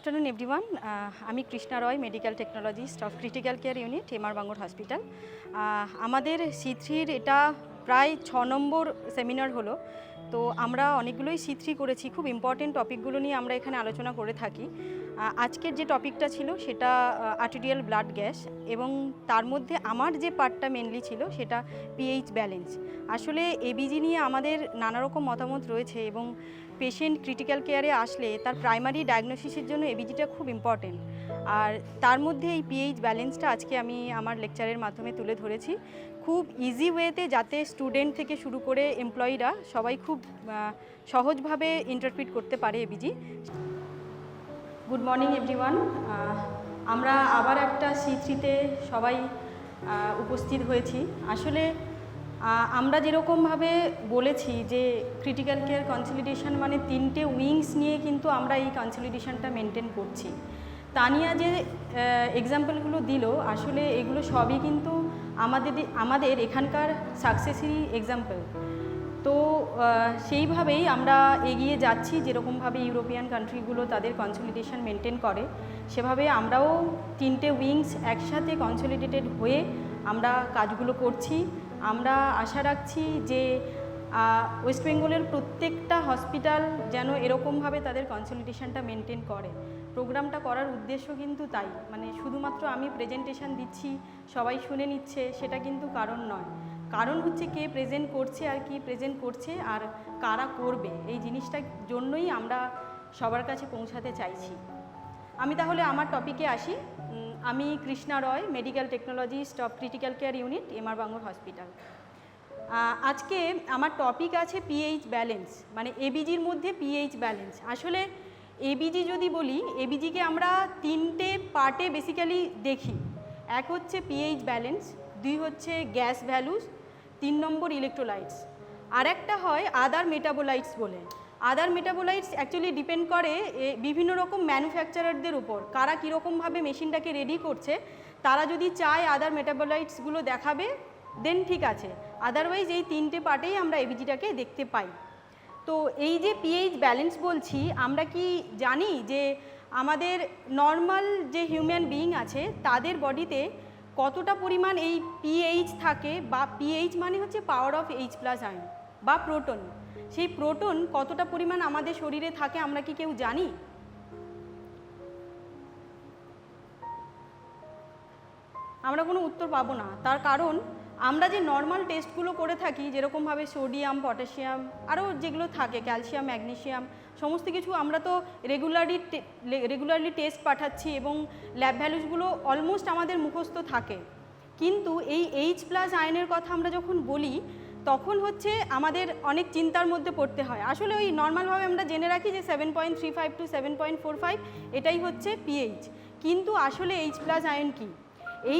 afternoon everyone. আমি Krishna Roy, medical technologist of critical care unit, MR Bangur hospital. আমাদের C3-র এটা প্রায় 6 নম্বর সেমিনার হলো। তো আমরা অনেকগুলোই C3 করেছি, খুব ইম্পর্টেন্ট টপিকগুলো নিয়ে আমরা এখানে আলোচনা করে থাকি। আজকের যে টপিকটা ছিল সেটা আর্টেরিয়াল ব্লাড গ্যাস, এবং তার মধ্যে আমার যে পার্টটা মেনলি ছিল সেটা পিএইচ ব্যালেন্স। আসলে এবিজি নিয়ে আমাদের নানা রকম মতামত রয়েছে, এবং পেশেন্ট ক্রিটিক্যাল কেয়ারে আসলে তার প্রাইমারি ডায়াগনোসিসের জন্য এবিজিটা খুব ইম্পর্টেন্ট। আর তার মধ্যে এই পিএইচ ব্যালেন্সটা আজকে আমি আমার লেকচারের মাধ্যমে তুলে ধরেছি খুব ইজি ওয়েতে, যাতে স্টুডেন্ট থেকে শুরু করে এমপ্লয়িরা সবাই খুব সহজভাবে ইন্টারপ্রিট করতে পারে এবিজি। Good morning everyone. আমরা আবার একটা C3-তে সবাই উপস্থিত হয়েছি। আসলে আমরা যেরকমভাবে বলেছি যে ক্রিটিক্যাল কেয়ার কনসলিডেশন মানে 3টে উইংস নিয়ে কিন্তু আমরা এই কনসলিডেশনটা মেনটেন করছি। তানিয়া যে এক্সাম্পলগুলো দিল, আসলে এগুলো সবই কিন্তু আমাদের এখানকার সাকসেসেরই এক্সাম্পল। তো সেইভাবেই আমরা এগিয়ে যাচ্ছি, যেরকমভাবে ইউরোপিয়ান কান্ট্রিগুলো তাদের কনসলিডেশন মেনটেন করে, সেভাবে আমরাও 3টে উইংস একসাথে কনসলিডেটেড হয়ে আমরা কাজগুলো করছি। আমরা আশা রাখছি যে ওয়েস্ট বেঙ্গলের প্রত্যেকটা হসপিটাল যেন এরকমভাবে তাদের কনসলিডেশনটা মেনটেন করে। প্রোগ্রামটা করার উদ্দেশ্য কিন্তু তাই, মানে শুধুমাত্র আমি প্রেজেন্টেশন দিচ্ছি, সবাই শুনে নিচ্ছে, সেটা কিন্তু কারণ নয়। কারণ হচ্ছে কে প্রেজেন্ট করছে আর কি প্রেজেন্ট করছে আর কারা করবে, এই জিনিসটার জন্যই আমরা সবার কাছে পৌঁছাতে চাইছি। আমি তাহলে আমার টপিকে আসি। আমি Krishna Roy, medical technologist of critical care unit, MR Bangur hospital. আজকে আমার টপিক আছে পিএইচ ব্যালেন্স, মানে এবিজির মধ্যে পিএইচ ব্যালেন্স। আসলে এবিজি যদি বলি, এবিজিকে আমরা 3টে পার্টে বেসিক্যালি দেখি। এক হচ্ছে পিএইচ ব্যালেন্স, 2 হচ্ছে গ্যাস ভ্যালুস, 3 নম্বর ইলেকট্রোলাইটস, আর একটা হয় আদার মেটাবোলাইটস বলে। আদার মেটাবোলাইটস অ্যাকচুয়ালি ডিপেন্ড করে বিভিন্ন রকম ম্যানুফ্যাকচারারদের উপর, কারা কীরকমভাবে মেশিনটাকে রেডি করছে। তারা যদি চায় আদার মেটাবোলাইটসগুলো দেখাবে, দেন ঠিক আছে, আদারওয়াইজ এই 3টে পার্টেই আমরা এবিজিটাকে দেখতে পাই। তো এই যে পিএইচ ব্যালেন্স বলছি, আমরা কি জানি যে আমাদের নর্মাল যে হিউম্যান বিইং আছে তাদের বডিতে কতটা পরিমাণ এই পিএইচ থাকে, বা পিএইচ মানে হচ্ছে পাওয়ার অফ H+ আয়ন বা প্রোটন। সেই প্রোটন কতটা পরিমাণ আমাদের শরীরে থাকে আমরা কি কেউ জানি? আমরা কোনো উত্তর পাবো না। তার কারণ আমরা যে নর্মাল টেস্টগুলো করে থাকি, যেরকমভাবে সোডিয়াম, পটাশিয়াম, আরও যেগুলো থাকে ক্যালসিয়াম, ম্যাগনেসিয়াম, সমস্ত কিছু আমরা তো রেগুলারলি টেস্ট পাঠাচ্ছি, এবং ল্যাব ভ্যালুসগুলো অলমোস্ট আমাদের মুখস্থ থাকে। কিন্তু এই H+ আয়নের কথা আমরা যখন বলি, তখন হচ্ছে আমাদের অনেক চিন্তার মধ্যে পড়তে হয়। আসলে ওই নর্মালভাবে আমরা জেনে রাখি যে 7.35 to 7.45 এটাই হচ্ছে পিএইচ, কিন্তু আসলে H+ আয়ন কি?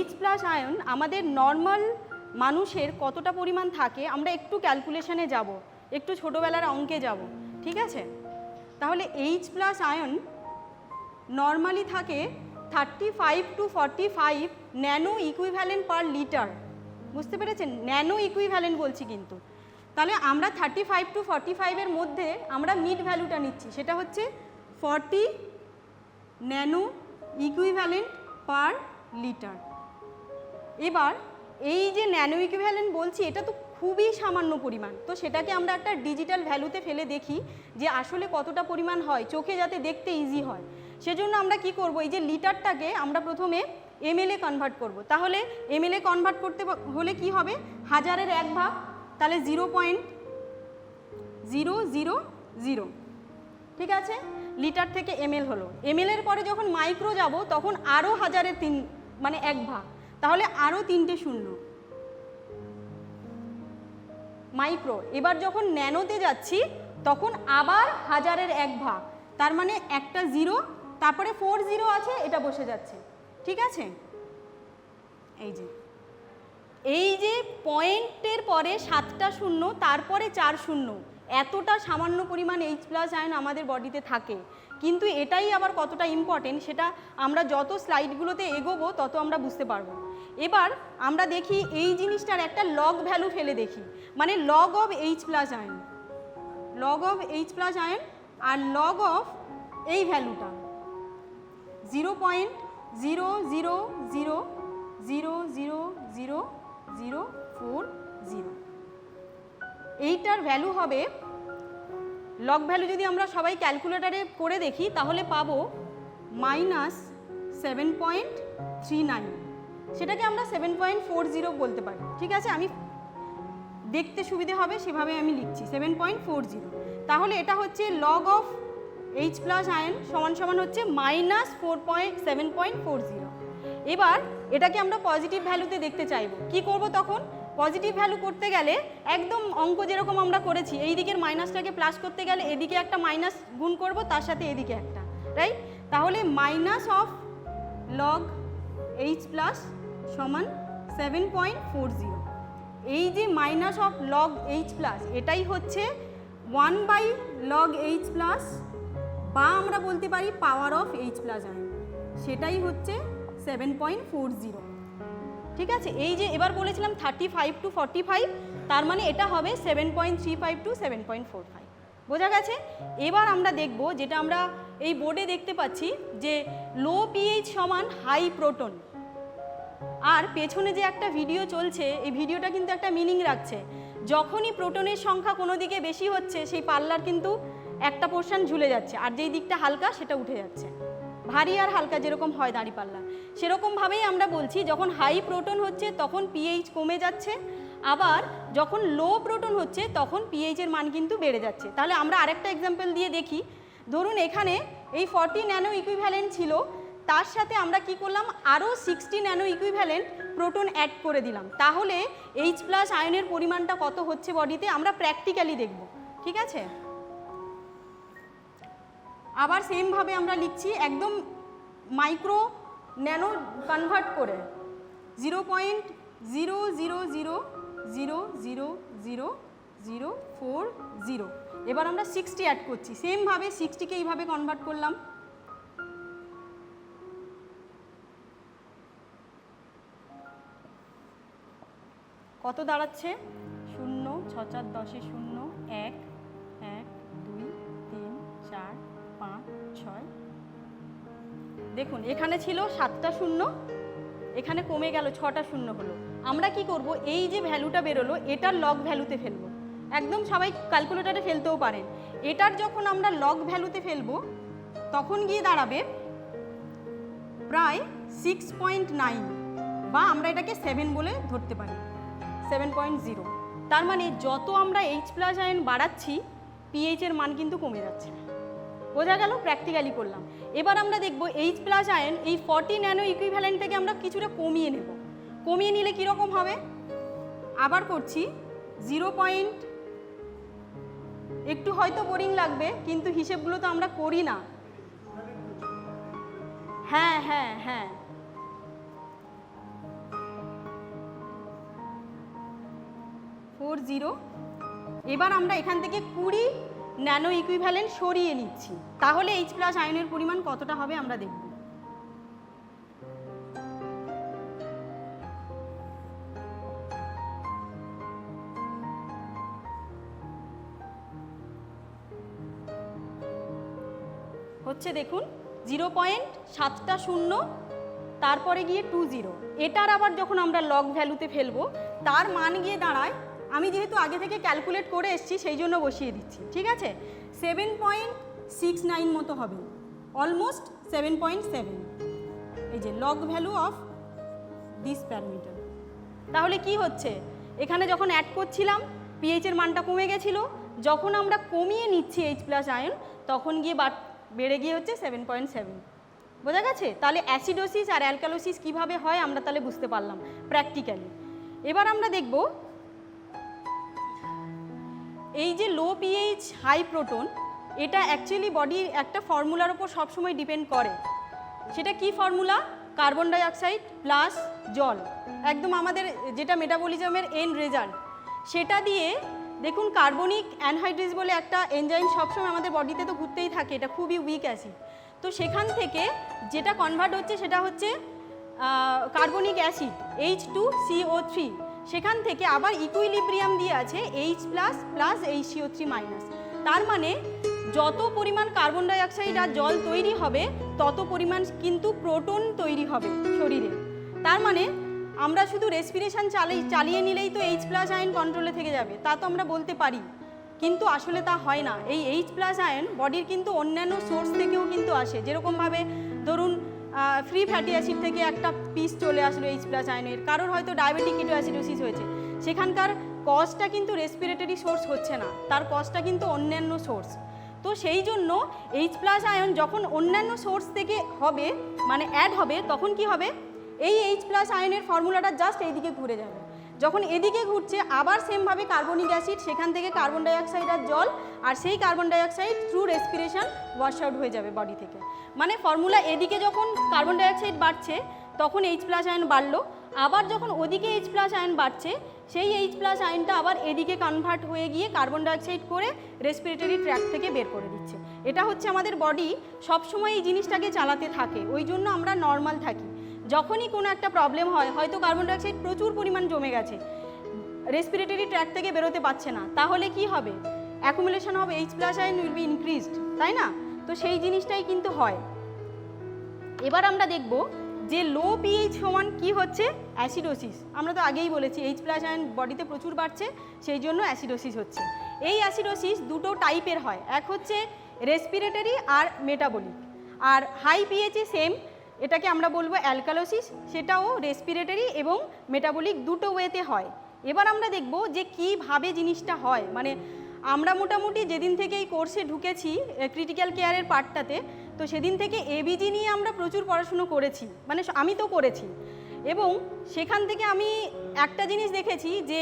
H+ আয়ন আমাদের নর্মাল মানুষের কতটা পরিমাণ থাকে আমরা একটু ক্যালকুলেশনে যাব, একটু ছোটোবেলার অঙ্কে যাব, ঠিক আছে? তাহলে H+ আয়ন নর্মালি থাকে 35 to 45 nano equivalent per litre. বুঝতে পেরেছেন? ন্যানো ইকুইভ্যালেন্ট বলছি কিন্তু। তাহলে আমরা 35 to 45-এর মধ্যে আমরা মিড ভ্যালুটা নিচ্ছি, সেটা হচ্ছে 40 ন্যানো ইকুইভ্যালেন্ট পার লিটার। এবার এই যে ন্যানো ইকুইভ্যালেন্ট বলছি, এটা তো খুবই সামান্য পরিমাণ, তো সেটাকে আমরা একটা ডিজিটাল ভ্যালুতে ফেলে দেখি যে আসলে কতটা পরিমাণ হয়, চোখে যাতে দেখতে ইজি হয়। সেজন্য আমরা কি করব, এই যে লিটারটাকে আমরা প্রথমে ml-এ কনভার্ট করব। তাহলে ml-এ কনভার্ট করতে হলে কি হবে, 1000-এর 1 ভাগ, তাহলে 0.000, ঠিক আছে? লিটার থেকে ml হলো। ml-এর পরে যখন মাইক্রো যাব, তখন আরও 1000-এর 3 মানে 1 ভাগ, তাহলে আরও 3টে শূন্য, মাইক্রো। এবার যখন ন্যানোতে যাচ্ছি, তখন আবার 1000-এর 1 ভাগ, তার মানে একটা 0, তারপরে 4 0 আছে, এটা বসে যাচ্ছে, ঠিক আছে? এই যে পয়েন্টের পরে 7টা শূন্য, তারপরে 4 শূন্য, এতটা সামান্য পরিমাণ H+ আয়ন আমাদের বডিতে থাকে। কিন্তু এটাই আবার কতটা ইম্পর্টেন্ট সেটা আমরা যত স্লাইডগুলোতে এগোবো তত আমরা বুঝতে পারবো। এবার আমরা দেখি এই জিনিসটার একটা লগ ভ্যালু ফেলে দেখি, মানে log of H+ ion, log of H+ ion আর লগ অফ এই ভ্যালুটা, 0.000000040। এইটার ভ্যালু হবে, লগ ভ্যালু যদি আমরা সবাই ক্যালকুলেটারে করে দেখি তাহলে পাবো -7.39, সেটাকে আমরা 7.40 বলতে পারি। ঠিক আছে, আমি দেখতে সুবিধে হবে সেভাবে আমি লিখছি 7.40। তাহলে এটা হচ্ছে log of H plus ion সমান হচ্ছে -7.40। এবার এটাকে আমরা পজিটিভ ভ্যালুতে দেখতে চাইবো। কি করব তখন? পজিটিভ ভ্যালু করতে গেলে একদম অঙ্ক যেরকম আমরা করেছি, এই দিকের মাইনাসটাকে প্লাস করতে গেলে এদিকে একটা মাইনাস গুণ করব, তার সাথে এদিকে একটা, রাইট? তাহলে minus of log H plus সমান 7.40। এই যে minus of log H plus, এটাই হচ্ছে 1/log H প্লাস, বা আমরা বলতে পারি power of H plus ion, সেটাই হচ্ছে 7.40। ঠিক আছে, এই যে এবার বলেছিলাম 35 to 45, তার মানে এটা হবে 7.35 to 7.45। বোঝা গেছে? এবার আমরা দেখব যেটা আমরা এই বোর্ডে দেখতে পাচ্ছি যে লো পিএইচ সমান হাই প্রোটন। আর পেছনে যে একটা ভিডিও চলছে, এই ভিডিওটা কিন্তু একটা মিনিং রাখছে। যখনই প্রোটনের সংখ্যা কোনো দিকে বেশি হচ্ছে, সেই পাল্লার কিন্তু একটা পোর্শন ঝুলে যাচ্ছে, আর যেই দিকটা হালকা সেটা উঠে যাচ্ছে। ভারী আর হালকা যেরকম হয় দাঁড়িপাল্লা, সেরকমভাবেই আমরা বলছি যখন হাই প্রোটন হচ্ছে তখন পিএইচ কমে যাচ্ছে, আবার যখন লো প্রোটন হচ্ছে তখন পিএইচের মান কিন্তু বেড়ে যাচ্ছে। তাহলে আমরা আরেকটা এক্সাম্পল দিয়ে দেখি। ধরুন এখানে এই 40 ন্যানো ইকুইভ্যালেন্ট ছিল, তার সাথে আমরা কি করলাম, আরও 60 ন্যানো ইকুইভ্যালেন্ট প্রোটন অ্যাড করে দিলাম। তাহলে H প্লাস আয়নের পরিমাণটা কত হচ্ছে বডিতে আমরা প্র্যাকটিক্যালি দেখব। ঠিক আছে, আবার সেমভাবে আমরা লিখছি একদম মাইক্রো ন্যানো কনভার্ট করে 0.000000040। এবার আমরা 60 অ্যাড করছি, সেমভাবে 60কে এইভাবে কনভার্ট করলাম। কত দাঁড়াচ্ছে? 0, 6, 4, 10, 0, 1, 1, 2, 3, 4, 5, 6। দেখুন এখানে ছিল 7টা শূন্য, এখানে কমে গেল 6টা শূন্য হলো। আমরা কি করব, এই যে ভ্যালুটা বেরোলো এটার লগ ভ্যালুতে ফেলবো। একদম সবাই ক্যালকুলেটারে ফেলতেও পারেন। এটার যখন আমরা লগ ভ্যালুতে ফেলবো তখন গিয়ে দাঁড়াবে প্রায় 6.9, বা আমরা এটাকে 7 বলে ধরতে পারি, 7.0। তার মানে যত আমরা H প্লাস আয়ন বাড়াচ্ছি পিএইচের মান কিন্তু কমে যাচ্ছে। বোঝা গেল? প্র্যাকটিক্যালি করলাম। এবার আমরা দেখব H প্লাস আয়ন এই 40 ন্যানো ইকুইভ্যালেন্ট থেকে আমরা কিছুটা কমিয়ে নেব। কমিয়ে নিলে কীরকম হবে? আবার করছি 0. একটু হয়তো বোরিং লাগবে, কিন্তু হিসেবগুলো তো আমরা করি না। হ্যাঁ হ্যাঁ হ্যাঁ, 40। এবার আমরা এখান থেকে 20 ন্যানো ইকুইভ্যালেন্ট সরিয়ে নিচ্ছি, তাহলে H প্লাস আয়নের পরিমাণ কতটা হবে আমরা দেখব। হচ্ছে দেখুন 0.7টা শূন্য, তারপরে গিয়ে 20। এটার আবার যখন আমরা লগ ভ্যালুতে ফেলবো তার মান গিয়ে দাঁড়ায়, আমি যেহেতু আগে থেকে ক্যালকুলেট করে এসেছি সেই জন্য বসিয়ে দিচ্ছি। ঠিক আছে, 7.69 মতো হবে, অলমোস্ট 7.7। এই যে log value of this parameter. তাহলে কি হচ্ছে, এখানে যখন অ্যাড করছিলাম পিএইচের মানটা কমে গেছিলো, যখন আমরা কমিয়ে নিচ্ছি H প্লাস আয়ন তখন গিয়ে বেড়ে গিয়ে হচ্ছে 7.7। বোঝা গেছে? তাহলে অ্যাসিডোসিস আর অ্যালকালোসিস কিভাবে হয় আমরা তাহলে বুঝতে পারলাম প্র্যাকটিক্যালি। এবার আমরা দেখব এই যে লো পিএইচ হাই প্রোটন, এটা অ্যাকচুয়ালি বডির একটা ফর্মুলার ওপর সবসময় ডিপেন্ড করে। সেটা কি ফর্মুলা? কার্বন ডাইঅক্সাইড প্লাস জল, একদম আমাদের যেটা মেটাবলিজমের এন্ড রেজাল্ট। সেটা দিয়ে দেখুন কার্বনিক অ্যানহাইড্রেজ বলে একটা এনজাইম সবসময় আমাদের বডিতে তো ঘুরতেই থাকে, এটা খুবই উইক অ্যাসিড। তো সেখান থেকে যেটা কনভার্ট হচ্ছে সেটা হচ্ছে কার্বনিক অ্যাসিড H2CO3। সেখান থেকে আবার ইকুইলিব্রিয়াম দিয়ে আছে H plus plus HCO3 minus. তার মানে যত পরিমাণ কার্বন ডাই অক্সাইড আর জল তৈরি হবে তত পরিমাণ কিন্তু প্রোটন তৈরি হবে শরীরে। তার মানে আমরা শুধু রেসপিরেশন চালিয়ে নিলেই তো H+ আয়ন কন্ট্রোলে থেকে যাবে, তা তো আমরা বলতে পারি, কিন্তু আসলে তা হয় না। এই H+ আয়ন বডির কিন্তু অন্যান্য সোর্স থেকেও কিন্তু আসে। যেরকমভাবে ধরুন ফ্রি ফ্যাটি অ্যাসিড থেকে একটা পিস চলে আসলো H+ আয়নের, কারোর হয়তো ডায়াবেটিক কিটোঅ্যাসিডোসিস হয়েছে, সেখানকার কজটা কিন্তু রেসপিরেটরি সোর্স হচ্ছে না, তার কজটা কিন্তু অন্যান্য সোর্স। তো সেই জন্য H+ আয়ন যখন অন্যান্য সোর্স থেকে হবে মানে অ্যাড হবে, তখন কি হবে, এই H+ আয়নের ফর্মুলাটা জাস্ট এইদিকে ঘুরে যাবে। যখন এদিকে ঘুরছে আবার সেমভাবে কার্বনিক অ্যাসিড, সেখান থেকে কার্বন ডাই অক্সাইড আর জল, আর সেই carbon dioxide through respiration wash out হয়ে যাবে বডি থেকে। মানে ফর্মুলা এদিকে যখন কার্বন ডাই অক্সাইড বাড়ছে তখন H+ আয়ন বাড়লো, আবার যখন ওদিকে H+ আয়ন বাড়ছে সেই H+ আয়নটা আবার এদিকে কনভার্ট হয়ে গিয়ে কার্বন ডাই অক্সাইড করে রেসপিরেটরি ট্র্যাক্ট থেকে বের করে দিচ্ছে। এটা হচ্ছে আমাদের বডি সবসময় এই জিনিসটাকে চালাতে থাকে, ওই জন্য আমরা নর্মাল থাকি। যখনই কোনো একটা প্রবলেম হয়, হয়তো কার্বন ডাই অক্সাইড প্রচুর পরিমাণ জমে গেছে, রেসপিরেটরি ট্র্যাক্ট থেকে বেরোতে পারছে না, তাহলে কি হবে, accumulation of H+ ion will be increased, তাই না? তো সেই জিনিসটাই কিন্তু হয়। এবার আমরা দেখব যে লো পিএইচ সমান কি হচ্ছে, অ্যাসিডোসিস। আমরা তো আগেই বলেছি H+ আয়ন বডিতে প্রচুর বাড়ছে, সেই জন্য অ্যাসিডোসিস হচ্ছে। এই অ্যাসিডোসিস দুটো টাইপের হয়, এক হচ্ছে রেসপিরেটরি আর মেটাবলিক। আর হাই পিএইচে সেম, এটাকে আমরা বলবো অ্যালকালোসিস, সেটাও রেসপিরেটরি এবং মেটাবলিক দুটো ওয়েতে হয়। এবার আমরা দেখব যে কিভাবে জিনিসটা হয়। মানে আমরা মোটামুটি যেদিন থেকে এই কোর্সে ঢুকেছি ক্রিটিক্যাল কেয়ারের পার্টটাতে, তো সেদিন থেকে এবিজি নিয়ে আমরা প্রচুর পড়াশুনো করেছি, মানে আমি তো করেছি, এবং সেখান থেকে আমি একটা জিনিস দেখেছি যে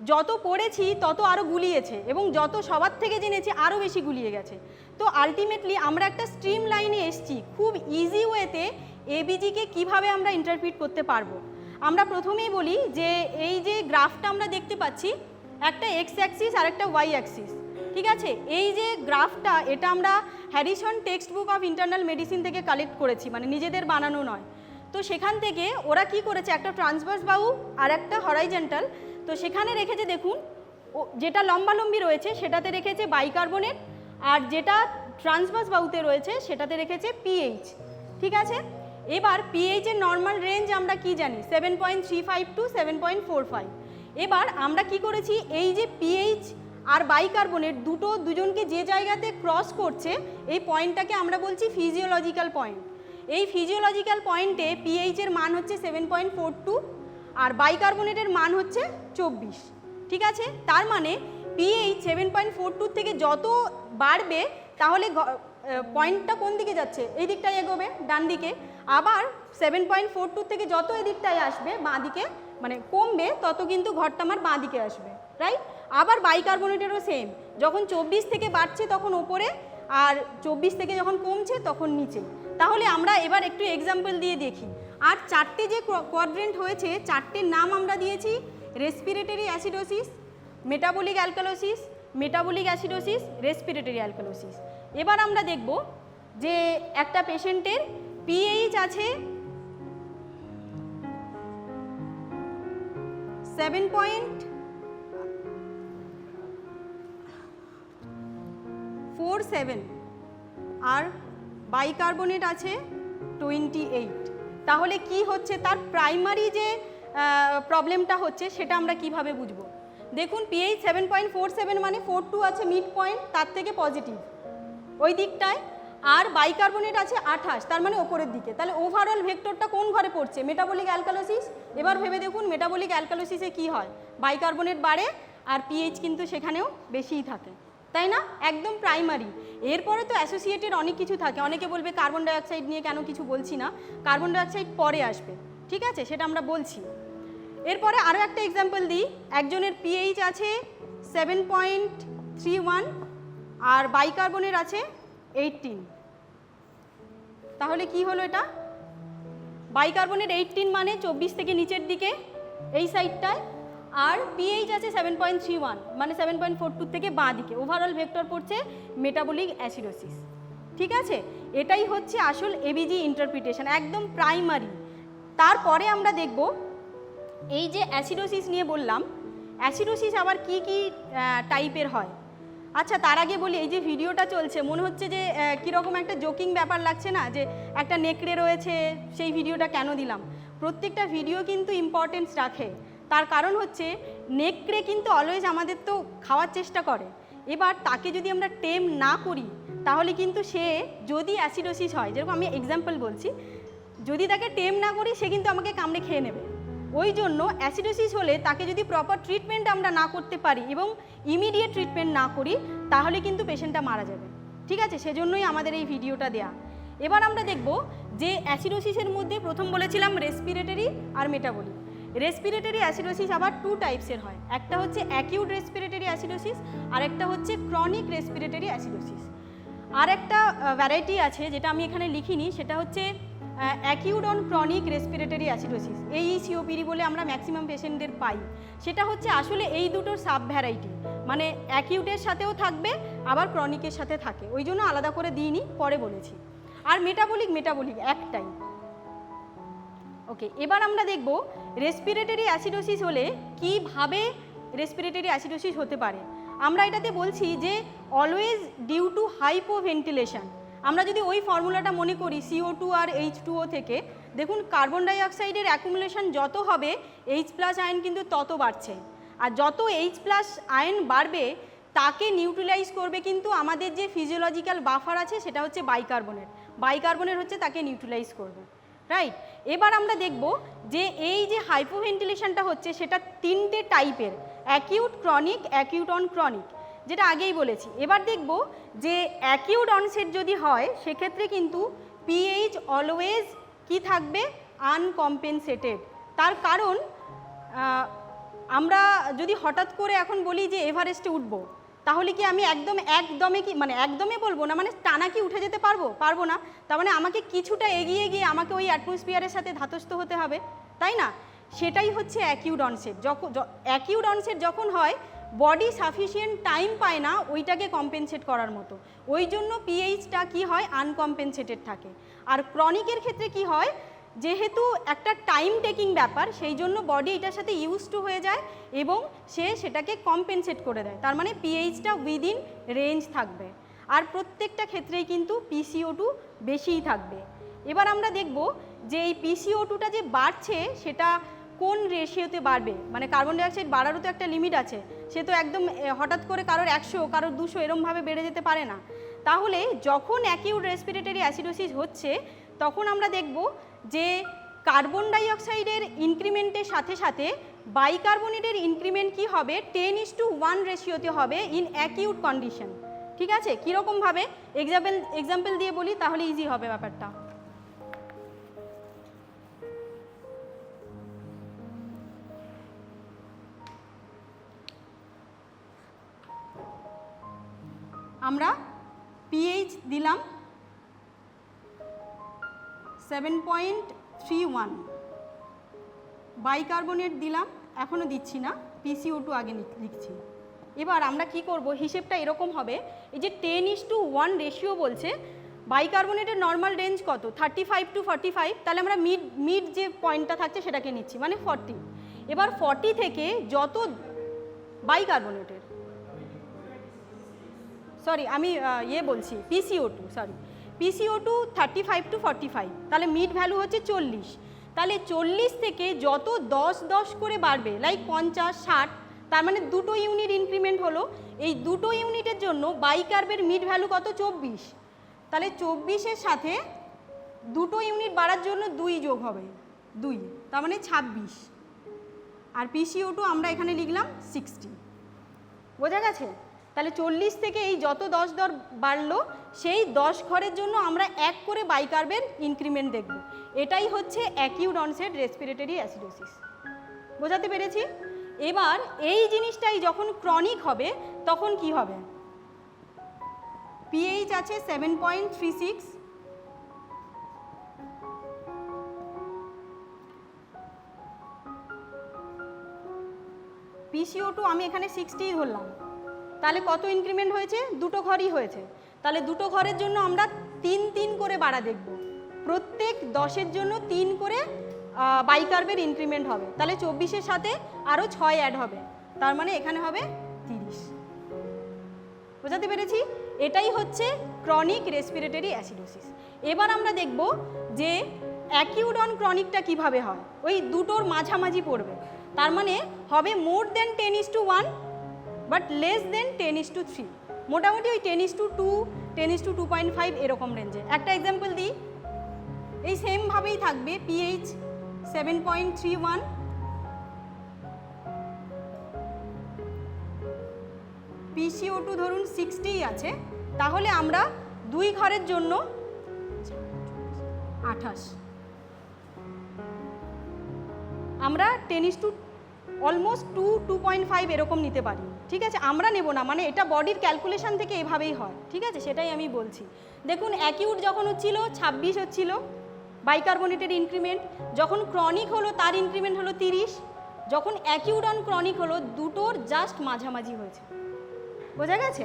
যত পড়েছি তত আরও গুলিয়েছে, এবং যত সবার থেকে জেনেছি আরও বেশি গুলিয়ে গেছে। তো আলটিমেটলি আমরা একটা স্ট্রিম লাইনে এসছি, খুব ইজি ওয়েতে এবিজিকে কিভাবে আমরা ইন্টারপ্রিট করতে পারবো। আমরা প্রথমেই বলি যে এই যে গ্রাফটা আমরা দেখতে পাচ্ছি, একটা এক্স অ্যাক্সিস আর একটা ওয়াই অ্যাক্সিস, ঠিক আছে? এই যে গ্রাফটা, এটা আমরা Harrison text book of internal medicine থেকে কালেক্ট করেছি, মানে নিজেদের বানানো নয়। তো সেখান থেকে ওরা কি করেছে, একটা ট্রান্সভার্স বাহু আর একটা হরাইজন্টাল, তো সেখানে রেখেছে দেখুন, যেটা লম্বালম্বি রয়েছে সেটাতে রেখেছে বাইকার্বনেট, আর যেটা ট্রান্সভার্স বাহুতে রয়েছে সেটাতে রেখেছে পিএইচ, ঠিক আছে? এবার পিএইচের নর্মাল রেঞ্জ আমরা কি জানি, 7.35 টু 7.45। এবার আমরা কি করেছি, এই যে পিএইচ আর বাইকার্বনেট দুজনকে যে জায়গাতে ক্রস করছে, এই পয়েন্টটাকে আমরা বলছি ফিজিওলজিক্যাল পয়েন্ট। এই ফিজিওলজিক্যাল পয়েন্টে পিএইচের মান হচ্ছে 7.42 আর বাইকার্বনেটের মান হচ্ছে 24, ঠিক আছে? তার মানে পিএইচ 7.42 থেকে যত বাড়বে তাহলে পয়েন্টটা কোন দিকে যাচ্ছে, এই দিকটাই এগোবে, ডান দিকে। আবার 7.42 থেকে যত এদিকটায় আসবে বাঁ দিকে, মানে কমবে, তত কিন্তু ঘরটা আমার বাঁ দিকে আসবে, রাইট? আবার বাইকার্বনেটেরও সেম, যখন 24 থেকে বাড়ছে তখন ওপরে, আর 24 থেকে যখন কমছে তখন নিচে। তাহলে আমরা এবার একটু এক্সাম্পল দিয়ে দেখি। আর চারটে যে কোয়াড্রেন্ট হয়েছে, চারটের নাম আমরা দিয়েছি respiratory acidosis, metabolic alkalosis, metabolic acidosis, respiratory alkalosis. এবার আমরা দেখব যে একটা পেশেন্টের পিএইচ আছে 7.47 আর বাইকার্বনেট আছে 28। তাহলে কি হচ্ছে, তার প্রাইমারি যে প্রবলেমটা হচ্ছে সেটা আমরা কিভাবে বুঝবো। দেখুন পিএইচ 7.47 মানে 42 আছে মিড পয়েন্ট, তার থেকে পজিটিভ ওই দিকটায়, আর বাইকার্বনেট আছে 28, তার মানে ওপরের দিকে। তাহলে ওভারঅল ভেক্টরটা কোন ঘরে পড়ছে, মেটাবলিক অ্যালকালোসিস। এবার ভেবে দেখুন মেটাবলিক অ্যালকালোসিসে কি হয়, বাইকার্বনেট বাড়ে আর পিএইচ কিন্তু সেখানেও বেশিই থাকে, তাই না? একদম প্রাইমারি। এরপরে তো অ্যাসোসিয়েটেড অনেক কিছু থাকে, অনেকে বলবে কার্বন ডাইঅক্সাইড নিয়ে কেন কিছু বলছি না, কার্বন ডাইঅক্সাইড পরে আসবে, ঠিক আছে, সেটা আমরা বলছি। এরপরে আরও একটা এক্সাম্পল দিই, একজনের পিএইচ আছে 7.31 আর বাইকার্বনের আছে 18। তাহলে কি হলো, এটা বাইকার্বনের 18 মানে 24 থেকে নিচের দিকে এই সাইডটায়, আর পিএইচ আছে 7.31 মানে 7.42 থেকে বাঁ দিকে। ওভারঅল ভেক্টর পড়ছে মেটাবলিক অ্যাসিডোসিস, ঠিক আছে? এটাই হচ্ছে আসল এবিজি ইন্টারপ্রিটেশন, একদম প্রাইমারি। তারপরে আমরা দেখব এই যে অ্যাসিডোসিস নিয়ে বললাম, অ্যাসিডোসিস আবার কি কি টাইপের হয়। আচ্ছা, তার আগে বলি, এই যে ভিডিওটা চলছে মনে হচ্ছে যে কীরকম একটা জোকিং ব্যাপার লাগছে না, যে একটা নেকড়ে রয়েছে সেই ভিডিওটা কেন দিলাম। প্রত্যেকটা ভিডিও কিন্তু ইম্পর্টেন্স রাখে, তার কারণ হচ্ছে নেকড়ে কিন্তু অলওয়েজ আমাদের তো খাওয়ার চেষ্টা করে, এবার তাকে যদি আমরা টেম না করি তাহলে কিন্তু সে যদি অ্যাসিডোসিস হয়, যেরকম আমি এক্সাম্পল বলছি, যদি তাকে টেম না করি সে কিন্তু আমাকে কামড়ে খেয়ে নেবে। ওই জন্য অ্যাসিডোসিস হলে তাকে যদি প্রপার ট্রিটমেন্ট আমরা না করতে পারি এবং ইমিডিয়েট ট্রিটমেন্ট না করি তাহলে কিন্তু পেশেন্টটা মারা যাবে। ঠিক আছে, সেজন্যই আমাদের এই ভিডিওটা দেয়া। এবার আমরা দেখব যে অ্যাসিডোসিসের মধ্যে প্রথম বলেছিলাম রেসপিরেটরি আর মেটাবলিক। রেসপিরেটরি অ্যাসিডোসিস আবার 2 টাইপসের হয়, একটা হচ্ছে অ্যাকিউট রেসপিরেটরি অ্যাসিডোসিস আর একটা হচ্ছে ক্রনিক রেসপিরেটরি অ্যাসিডোসিস। আর একটা ভ্যারাইটি আছে যেটা আমি এখানে লিখিনি, সেটা হচ্ছে acute on chronic respiratory acidosis, এই সিওপিডি বলে আমরা ম্যাক্সিমাম পেশেন্টদের পাই। সেটা হচ্ছে আসলে এই দুটোর সাব ভ্যারাইটি, মানে অ্যাকিউটের সাথেও থাকবে আবার ক্রনিকের সাথে থাকে, ওই জন্য আলাদা করে দিইনি, পরে বলেছি। আর মেটাবলিক একটাই। ওকে, এবার আমরা দেখব রেসপিরেটরি অ্যাসিডোসিস হলে কিভাবে রেসপিরেটরি অ্যাসিডোসিস হতে পারে। আমরা এটাতে বলছি যে অলওয়েজ ডিউ টু হাইপোভেন্টিলেশন। আমরা যদি ওই ফর্মুলাটা মনে করি CO2 আর H2O থেকে, দেখুন কার্বন ডাইঅক্সাইডের অ্যাকুমুলেশন যত হবে H+ আয়ন কিন্তু তত বাড়ছে, আর যত H+ আয়ন বাড়বে তাকে নিউট্রিলাইজ করবে কিন্তু আমাদের যে ফিজিওলজিক্যাল বাফার আছে সেটা হচ্ছে বাইকার্বনেট হচ্ছে তাকে নিউট্রিলাইজ করবে, রাইট। এবার আমরা দেখব যে এই যে হাইপোভেন্টিলেশনটা হচ্ছে সেটা 3টে টাইপের, acute, chronic, acute on chronic, যেটা আগেই বলেছি। এবার দেখব যে অ্যাকিউট অনসেট যদি হয় সেক্ষেত্রে কিন্তু পিএইচ অলওয়েজ কি থাকবে, আনকম্পেনসেটেড। তার কারণ আমরা যদি হঠাৎ করে এখন বলি যে এভারেস্টে উঠবো, তাহলে কি আমি একদমে কি মানে একদমে বলবো না, মানে টানা কি উঠে যেতে পারবো না, তার মানে আমাকে কিছুটা এগিয়ে গিয়ে আমাকে ওই অ্যাটমসফিয়ারের সাথে ধাতস্থ হতে হবে, তাই না? সেটাই হচ্ছে অ্যাকিউট অনসেট। অ্যাকিউট অনসেট যখন হয় বডি সাফিসিয়েন্ট টাইম পায় না ওইটাকে কম্পেনসেট করার মতো, ওই জন্য পিএইচটা কি হয়, আনকম্পেনসেটেড থাকে। আর ক্রনিকের ক্ষেত্রে কি হয়, যেহেতু একটা টাইম টেকিং ব্যাপার, সেই জন্য বডি এটার সাথে ইউজ টু হয়ে যায় এবং সে সেটাকে কম্পেনসেট করে দেয়, তার মানে পিএইচটা উইদিন রেঞ্জ থাকবে। আর প্রত্যেকটা ক্ষেত্রেই কিন্তু PCO2 বেশিই থাকবে। এবার আমরা দেখব যে এই PCO2টা যে বাড়ছে সেটা কোন রেশিওতে বাড়বে, মানে কার্বন ডাইঅক্সাইড বাড়ারও তো একটা লিমিট আছে, সে তো একদম হঠাৎ করে কারোর 100 কারোর 200 এরমভাবে বেড়ে যেতে পারে না। তাহলে যখন অ্যাকিউট রেসপিরেটরি অ্যাসিডোসিস হচ্ছে তখন আমরা দেখব যে কার্বন ডাইঅক্সাইডের ইনক্রিমেন্টের সাথে সাথে বাইকার্বনেটের ইনক্রিমেন্ট কি হবে, 10:1 রেশিওতে হবে ইন অ্যাকিউট কন্ডিশন। ঠিক আছে, কীরকমভাবে এক্সাম্পল দিয়ে বলি তাহলে ইজি হবে ব্যাপারটা। আমরা পিএইচ দিলাম 7.31, বাইকার্বনেট দিলাম, এখনও দিচ্ছি না, PCO2 আগে লিখছি। এবার আমরা কি করব, হিসেবটা এরকম হবে, এই যে 10:1 রেশিও বলছে, বাইকার্বনেটের নর্মাল রেঞ্জ কত, 35 to 45, তাহলে আমরা মিড যে পয়েন্টটা থাকছে সেটাকে নিচ্ছি, মানে 40। এবার 40 থেকে যত বাইকার্বনেটের, সরি আমি বলছি PCO2 35 to 45, তাহলে মিড ভ্যালু হচ্ছে 40। তাহলে 40 থেকে যত 10 করে বাড়বে, লাইক 50, 60, তার মানে 2 ইউনিট ইনক্রিমেন্ট হলো। এই 2 ইউনিটের জন্য বাইকার্বের মিড ভ্যালু কত, 24। তাহলে 24-এর সাথে 2 ইউনিট বাড়ার জন্য 2 যোগ হবে, 2, তার মানে 26। আর PCO2 আমরা এখানে লিখলাম 60। বোঝা গেছে? তাহলে 40 থেকে এই যত 10 বাড়লো সেই 10 ঘরের জন্য আমরা 1 করে বাইকার্বের ইনক্রিমেন্ট দেখব। এটাই হচ্ছে অ্যাকিউট অনসেট রেসপিরেটরি অ্যাসিডোসিস। বোঝাতে পেরেছি? এবার এই জিনিসটাই যখন ক্রনিক হবে তখন কি হবে, পিএইচ আছে 7.36, PCO2 আমি এখানে 60 ধরলাম, তাহলে কত ইনক্রিমেন্ট হয়েছে, 2 ঘরই হয়েছে। তাহলে 2 ঘরের জন্য আমরা 3 করে বাড়া দেখব, প্রত্যেক 10-এর জন্য 3 করে বাইকার্বের ইনক্রিমেন্ট হবে। তাহলে 24-এর সাথে আরও 6 অ্যাড হবে, তার মানে এখানে হবে 30। বোঝাতে পেরেছি? এটাই হচ্ছে ক্রনিক রেসপিরেটরি অ্যাসিডোসিস। এবার আমরা দেখব যে অ্যাকিউট অন ক্রনিকটা কীভাবে হয়, ওই দুটোর মাঝামাঝি পড়বে, তার মানে হবে মোর দেন 10:1 বাট লেস দেন 10:3, মোটামুটি ওই 10:2, 10:2.5 এরকম রেঞ্জে। একটা এক্সাম্পল দিই, এই সেমভাবেই থাকবে পিএইচ 7.31, PCO2 ধরুন 60 আছে, তাহলে আমরা 2 ঘরের জন্য 28, আমরা 10:2 অলমোস্ট 2.5 এরকম নিতে পারি। ঠিক আছে, আমরা নেব না, মানে এটা বডির ক্যালকুলেশন থেকে এভাবেই হয়। ঠিক আছে, সেটাই আমি বলছি। দেখুন অ্যাকিউট যখন হচ্ছিল 26 হচ্ছিল বাইকার্বনেটের ইনক্রিমেন্ট, যখন ক্রনিক হলো তার ইনক্রিমেন্ট হলো 30, যখন অ্যাকিউট অন ক্রনিক হলো দুটোর জাস্ট মাঝামাঝি হয়েছে। বোঝা গেছে?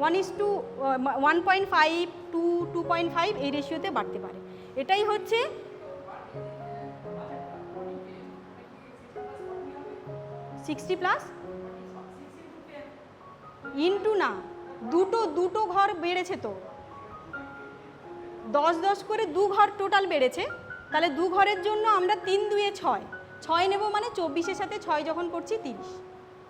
1.5 to 2.5 এই রেশিওতে বাড়তে পারে। এটাই হচ্ছে +60 ইন্টু না, দুটো ঘর বেড়েছে তো, 10 করে 2 ঘর টোটাল বেড়েছে, তাহলে 2 ঘরের জন্য আমরা 3 2 6 নেব, মানে 24-এর সাথে 6 যখন করছি 30।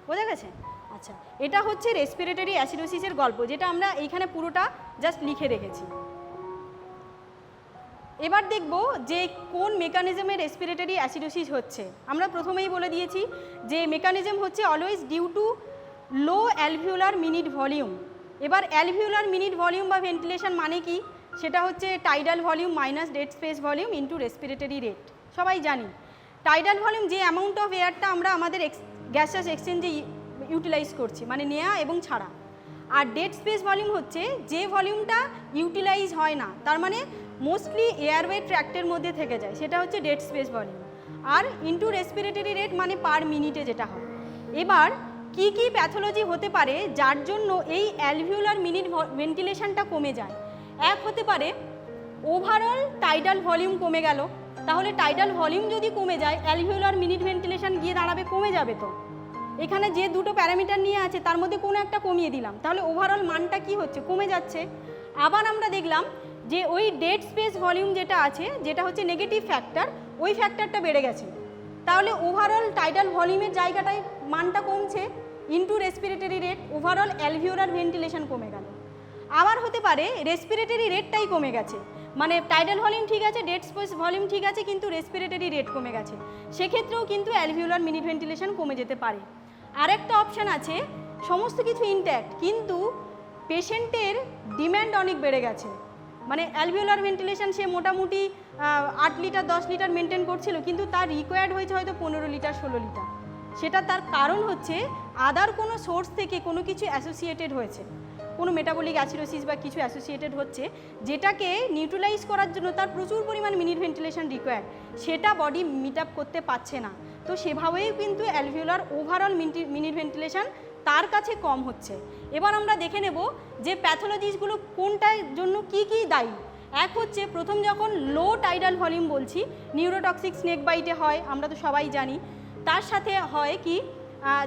বোঝা গেছে? আচ্ছা, এটা হচ্ছে রেসপিরেটরি অ্যাসিডোসিসের গল্প, যেটা আমরা এইখানে পুরোটা জাস্ট লিখে রেখেছি। এবার দেখব যে কোন মেকানিজমে রেসপিরেটরি অ্যাসিডোসিস হচ্ছে। আমরা প্রথমেই বলে দিয়েছি যে মেকানিজম হচ্ছে always due to low alveolar minute volume. এবার অ্যালভিওলার মিনিট ভলিউম বা ভেন্টিলেশন মানে কি, সেটা হচ্ছে tidal volume minus dead space volume into respiratory rate. সবাই জানি টাইডাল ভলিউম যে অ্যামাউন্ট অফ এয়ারটা আমরা আমাদের গ্যাসিয়াস এক্সচেঞ্জে ইউটিলাইজ করছি, মানে নেওয়া এবং ছাড়া। আর ডেড স্পেস ভলিউম হচ্ছে যে ভলিউমটা ইউটিলাইজ হয় না, তার মানে মোস্টলি এয়ারওয়ে ট্র্যাক্টের মধ্যে থেকে যায়, সেটা হচ্ছে ডেড স্পেস ভলিউম। আর ইন্টু রেসপিরেটরি রেট মানে পার মিনিটে যেটা হয়। এবার কি কি প্যাথোলজি হতে পারে যার জন্য এই অ্যালভিওলার মিনিট ভেন্টিলেশনটা কমে যায়? এক হতে পারে ওভারঅল টাইডাল ভলিউম কমে গেল, তাহলে টাইডাল ভলিউম যদি কমে যায় অ্যালভিওলার মিনিট ভেন্টিলেশন গিয়ে দাঁড়াবে কমে যাবে। তো এখানে যে দুটো প্যারামিটার নিয়ে আছে তার মধ্যে কোনো একটা কমিয়ে দিলাম, তাহলে ওভারঅল মানটা কি হচ্ছে? কমে যাচ্ছে। আবার আমরা দেখলাম যে ওই ডেড স্পেস ভলিউম যেটা আছে, যেটা হচ্ছে নেগেটিভ ফ্যাক্টর, ওই ফ্যাক্টরটা বেড়ে গেছে, তাহলে ওভারঅল টাইডাল ভলিউমের জায়গাটায় মানটা কমছে, into respiratory rate, overall alveolar ventilation কমে গেল। আবার হতে পারে রেসপিরেটরি রেটটাই কমে গেছে, মানে টাইডাল ভলিউম ঠিক আছে, ডেড স্পেস ভলিউম ঠিক আছে, কিন্তু রেসপিরেটরি রেট কমে গেছে, সেক্ষেত্রেও কিন্তু অ্যালভিওলার মিনিট ভেন্টিলেশন কমে যেতে পারে। আরেকটা অপশান আছে সমস্ত কিছু ইনট্যাক্ট, কিন্তু পেশেন্টের ডিম্যান্ড অনেক বেড়ে গেছে, মানে অ্যালভিওলার ভেন্টিলেশন সে মোটামুটি 8 লিটার 10 লিটার মেনটেন করছিল, কিন্তু তার রিকোয়ার্ড হয়েছে হয়তো 15 লিটার 16 লিটার। সেটা তার কারণ হচ্ছে আদার কোনো সোর্স থেকে কোনো কিছু অ্যাসোসিয়েটেড হয়েছে, কোনো মেটাবলিক অ্যাসিডোসিস বা কিছু অ্যাসোসিয়েটেড হচ্ছে, যেটাকে নিউট্রালাইজ করার জন্য তার প্রচুর পরিমাণ মিনিট ভেন্টিলেশন রিকোয়ার্ড, সেটা বডি মিট আপ করতে পারছে না। তো সেভাবেই কিন্তু অ্যালভিওলার ওভারঅল মিনিট ভেন্টিলেশন তার কাছে কম হচ্ছে। এবার আমরা দেখে নেব যে প্যাথোলজিসগুলো কোনটার জন্য কি কি দায়ী। এক হচ্ছে প্রথম যখন লো টাইডাল ভলিউম বলছি, নিউরোটক্সিক স্নেক বাইটে হয়, আমরা তো সবাই জানি। তার সাথে হয় কি,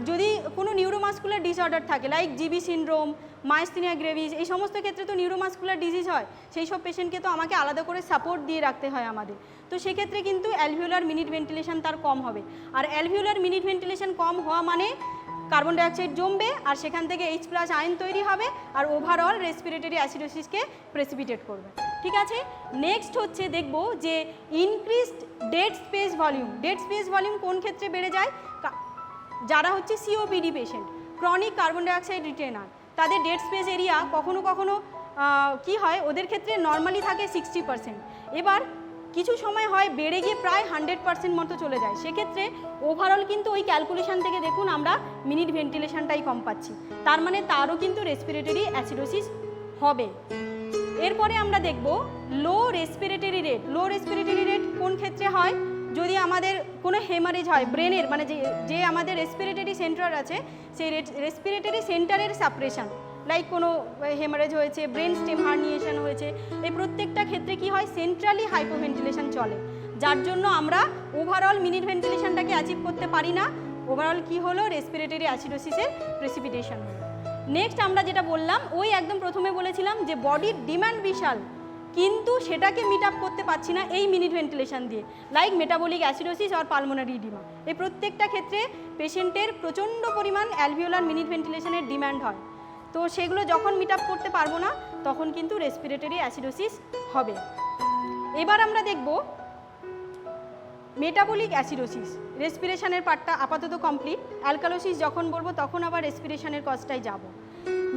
যদি কোনো নিউরোমাস্কুলার ডিসঅর্ডার থাকে লাইক জিবি সিনড্রোম, মাইস্থেনিয়া গ্রেভিস, এই সমস্ত ক্ষেত্রে তো নিউরোমাস্কুলার ডিজিজ হয়, সেই সব পেশেন্টকে তো আমাকে আলাদা করে সাপোর্ট দিয়ে রাখতে হয় আমাদের। তো সেক্ষেত্রে কিন্তু অ্যালভিওলার মিনিট ভেন্টিলেশন তার কম হবে। আর অ্যালভিওলার মিনিট ভেন্টিলেশন কম হওয়া মানে কার্বন ডাইঅক্সাইড জমবে, আর সেখান থেকে H+ আয়ন তৈরি হবে, আর ওভারঅল রেসপিরেটরি অ্যাসিডোসিসকে প্রেসিপিটেট করবে। ঠিক আছে, নেক্সট হচ্ছে দেখব যে increased dead space volume. Dead space volume কোন ক্ষেত্রে বেড়ে যায়? যারা হচ্ছে COPD patient, chronic carbon dioxide retainer, তাদের ডেড স্পেস এরিয়া কখনো কখনো কি হয়, ওদের ক্ষেত্রে নর্মালি থাকে 60%, এবার কিছু সময় হয় বেড়ে গিয়ে প্রায় 100% মতো চলে যায়। সেক্ষেত্রে ওভারঅল কিন্তু ওই ক্যালকুলেশন থেকে দেখুন আমরা মিনিট ভেন্টিলেশনটাই কম পাচ্ছি, তার মানে তারও কিন্তু রেসপিরেটরি অ্যাসিডোসিস হবে। এরপরে আমরা দেখব লো রেসপিরেটরি রেট। লো রেসপিরেটরি রেট কোন ক্ষেত্রে হয়? যদি আমাদের কোনো হেমারেজ হয় ব্রেনের, মানে যে আমাদের রেসপিরেটরি সেন্টার আছে সেই রেসপিরেটরি সেন্টারের সাপ্রেশন, লাইক কোনো হেমারেজ হয়েছে, ব্রেন স্টেম হার্নিয়েশন হয়েছে, এই প্রত্যেকটা ক্ষেত্রে কি হয়, সেন্ট্রালি হাইপোভেন্টিলেশন চলে, যার জন্য আমরা ওভারঅল মিনিট ভেন্টিলেশনটাকে অ্যাচিভ করতে পারি না। ওভারঅল কি হলো, রেসপিরেটরি অ্যাসিডোসিসের প্রেসিপিটেশন হলো। নেক্সট আমরা যেটা বললাম ওই একদম প্রথমে বলেছিলাম যে বডির ডিমান্ড বিশাল, কিন্তু সেটাকে মিট আপ করতে পারছি না এই মিনিট ভেন্টিলেশন দিয়ে, লাইক মেটাবলিক অ্যাসিডোসিস আর পালমোনারি ইডিমা। এই প্রত্যেকটা ক্ষেত্রে পেশেন্টের প্রচণ্ড পরিমাণ অ্যালভিওলার মিনিট ভেন্টিলেশনের ডিমান্ড হয়। তো সেগুলো যখন মিট আপ করতে পারবো না তখন কিন্তু রেসপিরেটরি অ্যাসিডোসিস হবে। এবার আমরা দেখব মেটাবলিক অ্যাসিডোসিস। রেসপিরেশনের পার্টটা আপাতত কমপ্লিট, অ্যালকালোসিস যখন বলবো তখন আবার রেসপিরেশনের কজটাই যাব।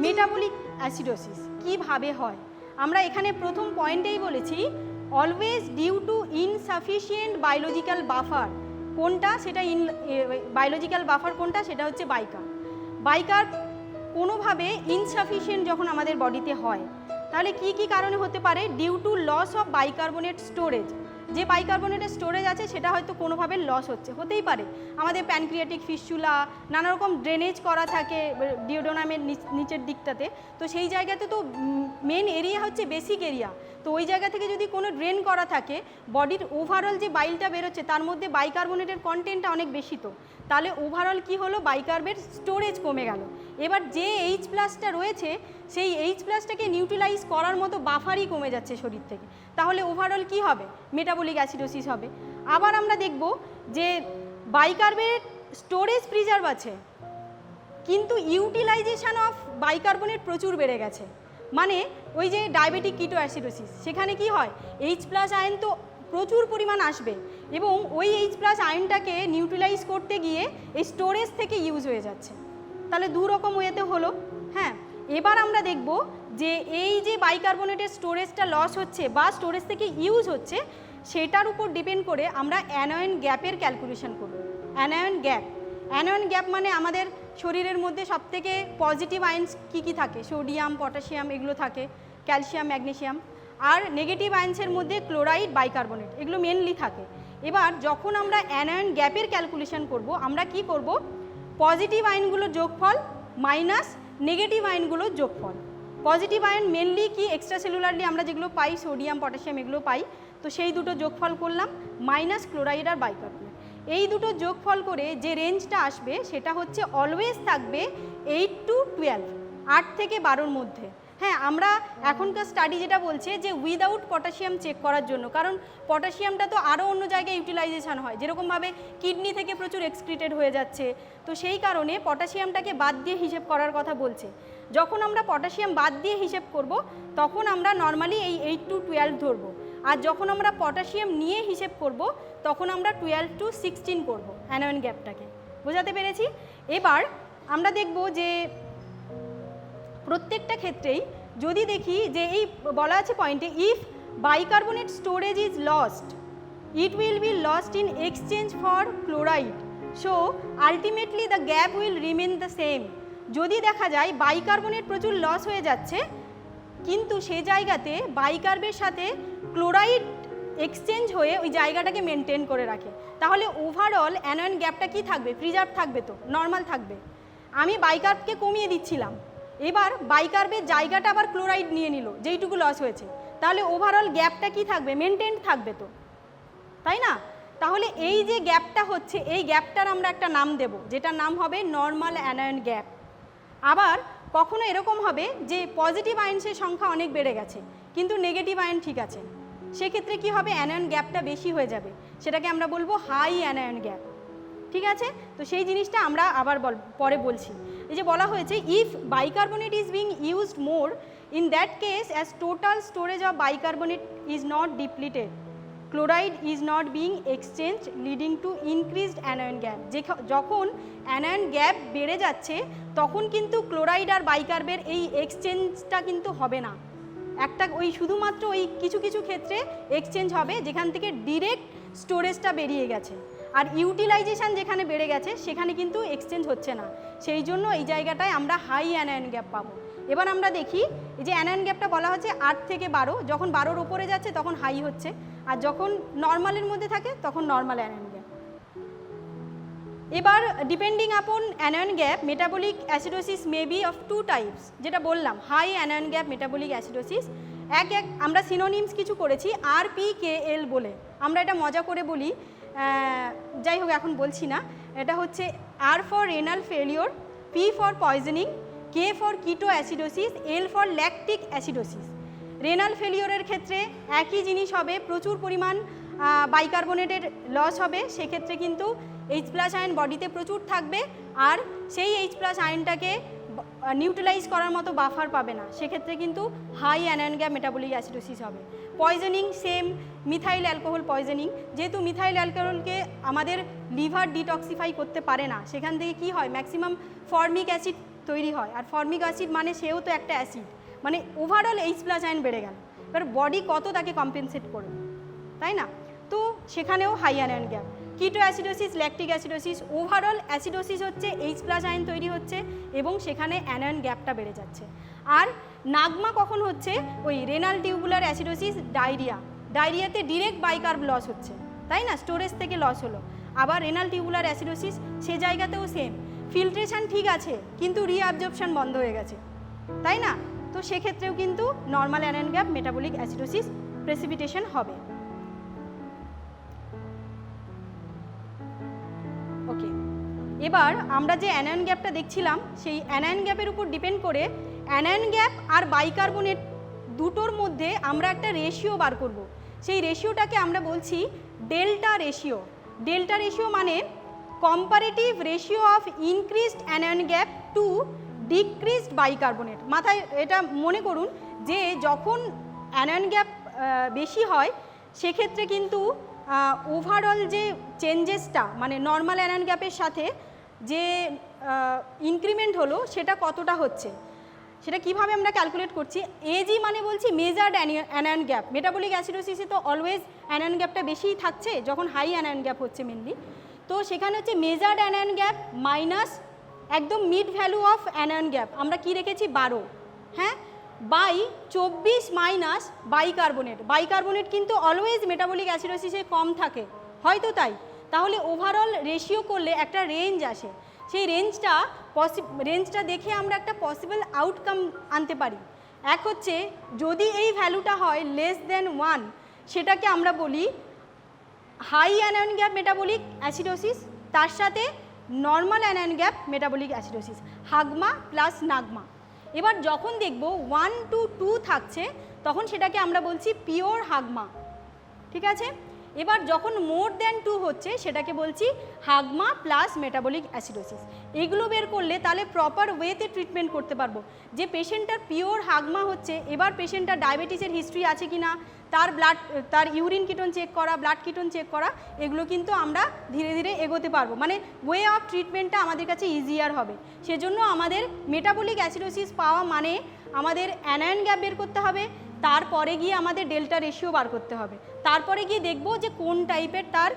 মেটাবলিক অ্যাসিডোসিস কিভাবে হয়, আমরা এখানে প্রথম পয়েন্টেই বলেছি always due to insufficient biological buffer. কোনটা সেটা বায়োলজিক্যাল বাফার কোনটা সেটা হচ্ছে বাইকার কোনোভাবে ইনসাফিসিয়েন্ট যখন আমাদের বডিতে হয় তাহলে কি কি কারণে হতে পারে, due to loss of bicarbonate storage. যে বাইকার্বনেটের স্টোরেজ আছে সেটা হয়তো কোনোভাবে লস হতেই পারে। আমাদের প্যানক্রিয়াটিক ফিস্চুলা, নানা রকম ড্রেনেজ করা থাকে ডিওডোনামের নিচের দিকটাতে, তো সেই জায়গাতে তো মেন এরিয়া হচ্ছে বেসিক এরিয়া, তো ওই জায়গা থেকে যদি কোনো ড্রেন করা থাকে বডির ওভারঅল যে বাইলটা বেরোচ্ছে তার মধ্যে বাইকার্বনেটের কন্টেন্টটা অনেক বেশি, তো তাহলে ওভারঅল কি হলো, বাইকার্বের স্টোরেজ কমে গেল। এবার যে H+ রয়েছে সেই H+টাকে নিউট্রিলাইজ করার মতো বাফারই কমে যাচ্ছে শরীর থেকে, তাহলে ওভারঅল কি হবে, মেটাবলিক অ্যাসিডোসিস হবে। আবার আমরা দেখব যে বাইকার্বের স্টোরেজ প্রিজার্ভ আছে কিন্তু ইউটিলাইজেশন অফ বাইকার্বনেট প্রচুর বেড়ে গেছে, মানে ওই যে ডায়াবেটিক কিটো অ্যাসিডোসিস, সেখানে কি হয় H+ আয়ন তো প্রচুর পরিমাণ আসবে এবং ওই H+ আয়নটাকে নিউট্রিলাইজ করতে গিয়ে এই স্টোরেজ থেকে ইউজ হয়ে যাচ্ছে, তাহলে দু রকম ওয়েতে হলো। হ্যাঁ, এবার আমরা দেখব যে এই যে বাইকার্বনেটের স্টোরেজটা লস হচ্ছে বা স্টোরেজ থেকে ইউজ হচ্ছে সেটার উপর ডিপেন্ড করে আমরা অ্যানায়ন গ্যাপের ক্যালকুলেশন করব। অ্যানায়ন গ্যাপ মানে আমাদের শরীরের মধ্যে সবথেকে পজিটিভ আয়নস কী থাকে, সোডিয়াম, পটাশিয়াম এগুলো থাকে, ক্যালসিয়াম, ম্যাগনেসিয়াম, আর নেগেটিভ আয়নসের মধ্যে ক্লোরাইড, বাইকার্বনেট এগুলো মেনলি থাকে। এবার যখন আমরা অ্যানায়ন গ্যাপের ক্যালকুলেশন করব আমরা কি করব, পজিটিভ আয়নগুলোর যোগফল মাইনাস নেগেটিভ আয়নগুলোর যোগফল। পজিটিভ আয়ন মেনলি কি এক্সট্রা সেলুলারলি আমরা যেগুলো পাই সোডিয়াম, পটাশিয়াম এগুলো পাই, তো সেই দুটো যোগফল করলাম মাইনাস ক্লোরাইড আর বাইকার্বনেট। এই দুটো যোগফল করে যে রেঞ্জটা আসবে সেটা হচ্ছে অলওয়েজ থাকবে 8 to 12, 8 থেকে 12-র মধ্যে। হ্যাঁ, আমরা এখনকার স্টাডি যেটা বলছে যে উইদাউট পটাশিয়াম চেক করার জন্য, কারণ পটাশিয়ামটা তো আরও অন্য জায়গায় ইউটিলাইজেশন হয়, যেরকমভাবে কিডনি থেকে প্রচুর এক্সক্রিটেড হয়ে যাচ্ছে, তো সেই কারণে পটাশিয়ামটাকে বাদ দিয়ে হিসেব করার কথা বলছে। যখন আমরা পটাশিয়াম বাদ দিয়ে হিসেব করব তখন আমরা নর্মালি এই 8 to 12 ধরবো, আর যখন আমরা পটাশিয়াম নিয়ে হিসেব করব তখন আমরা 12 to 16 করব অ্যানায়ন গ্যাপটাকে। বোঝাতে পেরেছি? এবার আমরা দেখব যে প্রত্যেকটা ক্ষেত্রেই যদি দেখি যে এই বলা আছে পয়েন্টে, if bicarbonate storage is lost it will be lost in exchange for chloride, so ultimately the gap will remain the same. যদি দেখা যায় বাইকার্বনেট প্রচুর লস হয়ে যাচ্ছে কিন্তু সে জায়গাতে বাইকার্বের সাথে ক্লোরাইড এক্সচেঞ্জ হয়ে ওই জায়গাটাকে মেনটেন করে রাখে, তাহলে ওভারঅল অ্যানায়ন গ্যাপটা কি থাকবে, প্রিজার্ভ থাকবে, তো নর্মাল থাকবে। আমি বাইকার্বকে কমিয়ে দিচ্ছিলাম, এবার বাইকার্বের জায়গাটা আবার ক্লোরাইড নিয়ে নিল যেইটুকু লস হয়েছে, তাহলে ওভারঅল গ্যাপটা কি থাকবে, মেনটেন থাকবে, তো তাই না? তাহলে এই যে গ্যাপটা হচ্ছে এই গ্যাপটার আমরা একটা নাম দেব যেটার নাম হবে নর্মাল অ্যানায়ন গ্যাপ। আবার কখনো এরকম হবে যে পজিটিভ আয়নসের সংখ্যা অনেক বেড়ে গেছে কিন্তু নেগেটিভ আয়ন ঠিক আছে, সেক্ষেত্রে কি হবে, অ্যানায়ন গ্যাপটা বেশি হয়ে যাবে, সেটাকে আমরা বলবো হাই অ্যানায়ন গ্যাপ। ঠিক আছে, তো সেই জিনিসটা আমরা আবার পরে বলছি। এই যে বলা হয়েছে if bicarbonate is being used more in that case as total storage of bicarbonate is not depleted, chloride is not being exchange leading to increased anion gap. যখন অ্যানায়ন গ্যাপ বেড়ে যাচ্ছে তখন কিন্তু ক্লোরাইড আর বাইকার্বের এই এক্সচেঞ্জটা কিন্তু হবে না, একটা ওই শুধুমাত্র ওই কিছু কিছু ক্ষেত্রে এক্সচেঞ্জ হবে যেখান থেকে ডিরেক্ট স্টোরেজটা বেরিয়ে গেছে, আর ইউটিলাইজেশন যেখানে বেড়ে গেছে সেখানে কিন্তু এক্সচেঞ্জ হচ্ছে না, সেই জন্য এই জায়গাটায় আমরা হাই অ্যানায়ন গ্যাপ পাবো। এবার আমরা দেখি এই যে অ্যানায়ন গ্যাপটা বলা হচ্ছে 8 থেকে 12, যখন 12-র ওপরে যাচ্ছে তখন হাই হচ্ছে, আর যখন নর্মালের মধ্যে থাকে তখন নর্মাল অ্যানায়ন গ্যাপ। এবার depending upon anion gap metabolic acidosis may be of 2 types, যেটা বললাম high anion gap metabolic acidosis. এক আমরা সিনোনিমস কিছু করেছি RPKL বলে, আমরা এটা মজা করে বলি, যাই হোক এখন বলছি না। এটা হচ্ছে R for renal failure, P for poisoning, K K for keto acidosis, L for lactic acidosis. Renal ফেলিওরের ক্ষেত্রে একই জিনিস হবে, প্রচুর পরিমাণ বাইকার্বনেটের লস হবে, সেক্ষেত্রে কিন্তু H+ আয়ন বডিতে প্রচুর থাকবে আর সেই H+ আয়নটাকে নিউট্রালাইজ করার মতো বাফার পাবে না, সেক্ষেত্রে কিন্তু high anion gap metabolic acidosis হবে। Poisoning same, methyl alcohol poisoning, যেহেতু মিথাইল অ্যালকোহলকে আমাদের লিভার ডিটক্সিফাই করতে পারে না, সেখান থেকে কি হয় ম্যাক্সিমাম ফর্মিক অ্যাসিড তৈরি হয়, আর ফর্মিক অ্যাসিড মানে সেও তো একটা অ্যাসিড, মানে ওভারঅল H+ আয়ন বেড়ে গেল, এবার বডি কত তাকে কম্পেনসেট করবে, তাই না? তো সেখানেও হাই অ্যানায়ন গ্যাপ। কিটো acidosis, lactic acidosis, overall acidosis হচ্ছে, H+ আয়ন তৈরি হচ্ছে এবং সেখানে অ্যানায়ন গ্যাপটা বেড়ে যাচ্ছে। আর নাগমা কখন হচ্ছে? ওই রেনাল টিউবুলার অ্যাসিডোসিস, ডায়রিয়া, ডায়রিয়াতে ডিরেক্ট বাইকার্ব লস হচ্ছে, তাই না, স্টোরেজ থেকে লস হলো। আবার রেনাল টিউবুলার অ্যাসিডোসিস, সে জায়গাতেও সেম, ফিল্ট্রেশন ঠিক আছে কিন্তু রিঅ্যাবজর্পশন বন্ধ হয়ে গেছে, তাই না? তো সেক্ষেত্রেও কিন্তু normal anion gap metabolic acidosis precipitation হবে। ওকে, এবার আমরা যে অ্যানায়ন গ্যাপটা দেখছিলাম, সেই অ্যানায়ন গ্যাপের উপর ডিপেন্ড করে অ্যানায়ন গ্যাপ আর বাইকার্বনেট দুটোর মধ্যে আমরা একটা রেশিও বার করব। সেই রেশিওটাকে আমরা বলছি ডেল্টা রেশিও। ডেল্টা রেশিও মানে comparative ratio of increased anion gap to decreased bicarbonate. মাথায় এটা মনে করুন যে যখন অ্যানায়ন গ্যাপ বেশি হয় সেক্ষেত্রে কিন্তু ওভারঅল যে চেঞ্জেসটা মানে নর্মাল অ্যানায়ন গ্যাপের সাথে যে ইনক্রিমেন্ট হলো সেটা কতটা হচ্ছে, সেটা কিভাবে আমরা ক্যালকুলেট করছি। এজি মানে বলছি মেজার্ড অ্যানায়ন গ্যাপ। মেটাবলিক অ্যাসিডোসিসে তো অলওয়েজ অ্যানায়ন গ্যাপটা বেশিই থাকছে যখন হাই অ্যানায়ন গ্যাপ হচ্ছে মেনলি, তো সেখানে হচ্ছে মেজার্ড অ্যানায়ন গ্যাপ মাইনাস একদম mid value of anion gap আমরা কি রেখেছি 12, হ্যাঁ, বাই 24 মাইনাস বাইকার্বনেট। বাইকার্বনেট কিন্তু অলওয়েজ মেটাবলিক অ্যাসিডোসিসে কম থাকে, হয়তো তাই, তাহলে ওভারঅল রেশিও করলে একটা রেঞ্জ আসে, সেই রেঞ্জটা দেখে আমরা একটা পসিবল আউটকাম আনতে পারি। এক হচ্ছে যদি এই ভ্যালুটা হয় লেস দেন 1, সেটাকে আমরা বলি high anion gap metabolic acidosis, তার সাথে normal anion gap metabolic acidosis, HAGMA plus NAGMA. এবার যখন দেখব 1 to 2 থাকছে তখন সেটাকে আমরা বলছি পিওর হাগমা, ঠিক আছে। এবার যখন মোর দ্যান 2 হচ্ছে সেটাকে বলছি হাগমা প্লাস মেটাবলিক অ্যাসিডোসিস। এগুলো বের করলে তাহলে প্রপার ওয়েতে ট্রিটমেন্ট করতে পারবো যে পেশেন্টটার পিওর হাগমা হচ্ছে, এবার পেশেন্টটার ডায়াবেটিসের হিস্ট্রি আছে কি না, তার ইউরিন কিটোন চেক করা, ব্লাড কিটোন চেক করা, এগুলো কিন্তু আমরা ধীরে ধীরে এগোতে পারবো, মানে ওয়ে অফ ট্রিটমেন্টটা আমাদের কাছে ইজিয়ার হবে। সেজন্য আমাদের মেটাবলিক অ্যাসিডোসিস পাওয়া মানে আমাদের অ্যানায়ন গ্যাপ বের করতে হবে, তারপরে গিয়ে আমাদের ডেল্টা রেশিও বার করতে হবে, তারপরে গিয়ে দেখব যে কোন টাইপের তার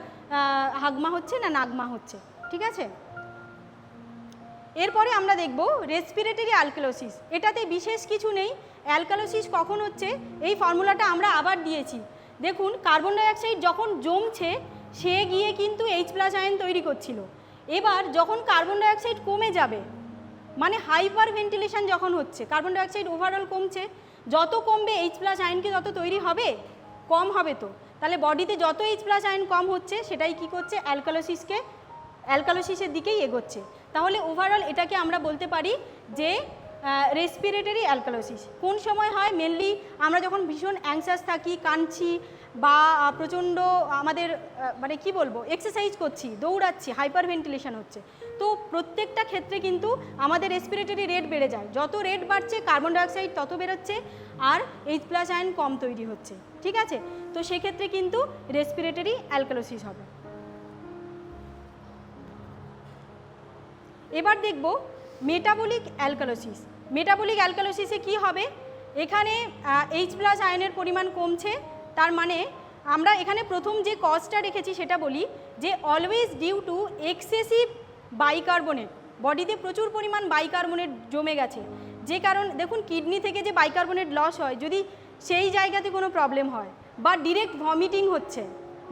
হাগমা হচ্ছে না নাগমা হচ্ছে, ঠিক আছে। এরপরে আমরা দেখব রেসপিরেটরি অ্যালকালোসিস। এটাতে বিশেষ কিছু নেই। অ্যালকালোসিস কখন হচ্ছে এই ফর্মুলাটা আমরা আবার দিয়েছি, দেখুন কার্বন ডাইঅক্সাইড যখন জমছে সে গিয়ে কিন্তু H+ আয়ন তৈরি করছিল, এবার যখন কার্বন ডাইঅক্সাইড কমে যাবে মানে হাইপার ভেন্টিলেশন যখন হচ্ছে, কার্বন ডাইঅক্সাইড ওভারঅল কমছে, যত কমবে H+ আয়ন কি তত তৈরি হবে? কম হবে। তো তাহলে বডিতে যত H+ আয়ন কম হচ্ছে সেটাই কি করছে অ্যালকালোসিসের দিকেই এগোচ্ছে। তাহলে ওভারঅল এটাকে আমরা বলতে পারি যে রেসপিরেটরি অ্যালকালোসিস। কোন সময় হয়? মেনলি আমরা যখন ভীষণ অ্যাংশাস থাকি, কাঁদছি বা প্রচণ্ড আমাদের মানে কি বলবো এক্সারসাইজ করছি, দৌড়াচ্ছি, হাইপার ভেন্টিলেশন হচ্ছে, তো প্রত্যেকটা ক্ষেত্রে কিন্তু আমাদের রেসপিরেটরি রেট বেড়ে যায়। যত রেট বাড়ছে কার্বন ডাইঅক্সাইড তত বেরোচ্ছে আর H+ আয়ন কম তৈরি হচ্ছে, ঠিক আছে। তো সেক্ষেত্রে কিন্তু রেসপিরেটরি অ্যালকালোসিস হবে। এবার দেখব মেটাবলিক অ্যালকালোসিস। মেটাবলিক অ্যালকালোসিসে কি হবে? এখানে H+ আয়নের পরিমাণ কমছে, তার মানে আমরা এখানে প্রথম যে কজটা রেখেছি সেটা বলি যে always due to excessive bicarbonate, বডিতে প্রচুর পরিমাণ বাইকার্বনেট জমে গেছে, যে কারণ দেখুন কিডনি থেকে যে বাইকার্বনেট লস হয়, যদি সেই জায়গাতে কোনো প্রবলেম হয় বা ডিরেক্ট ভমিটিং হচ্ছে,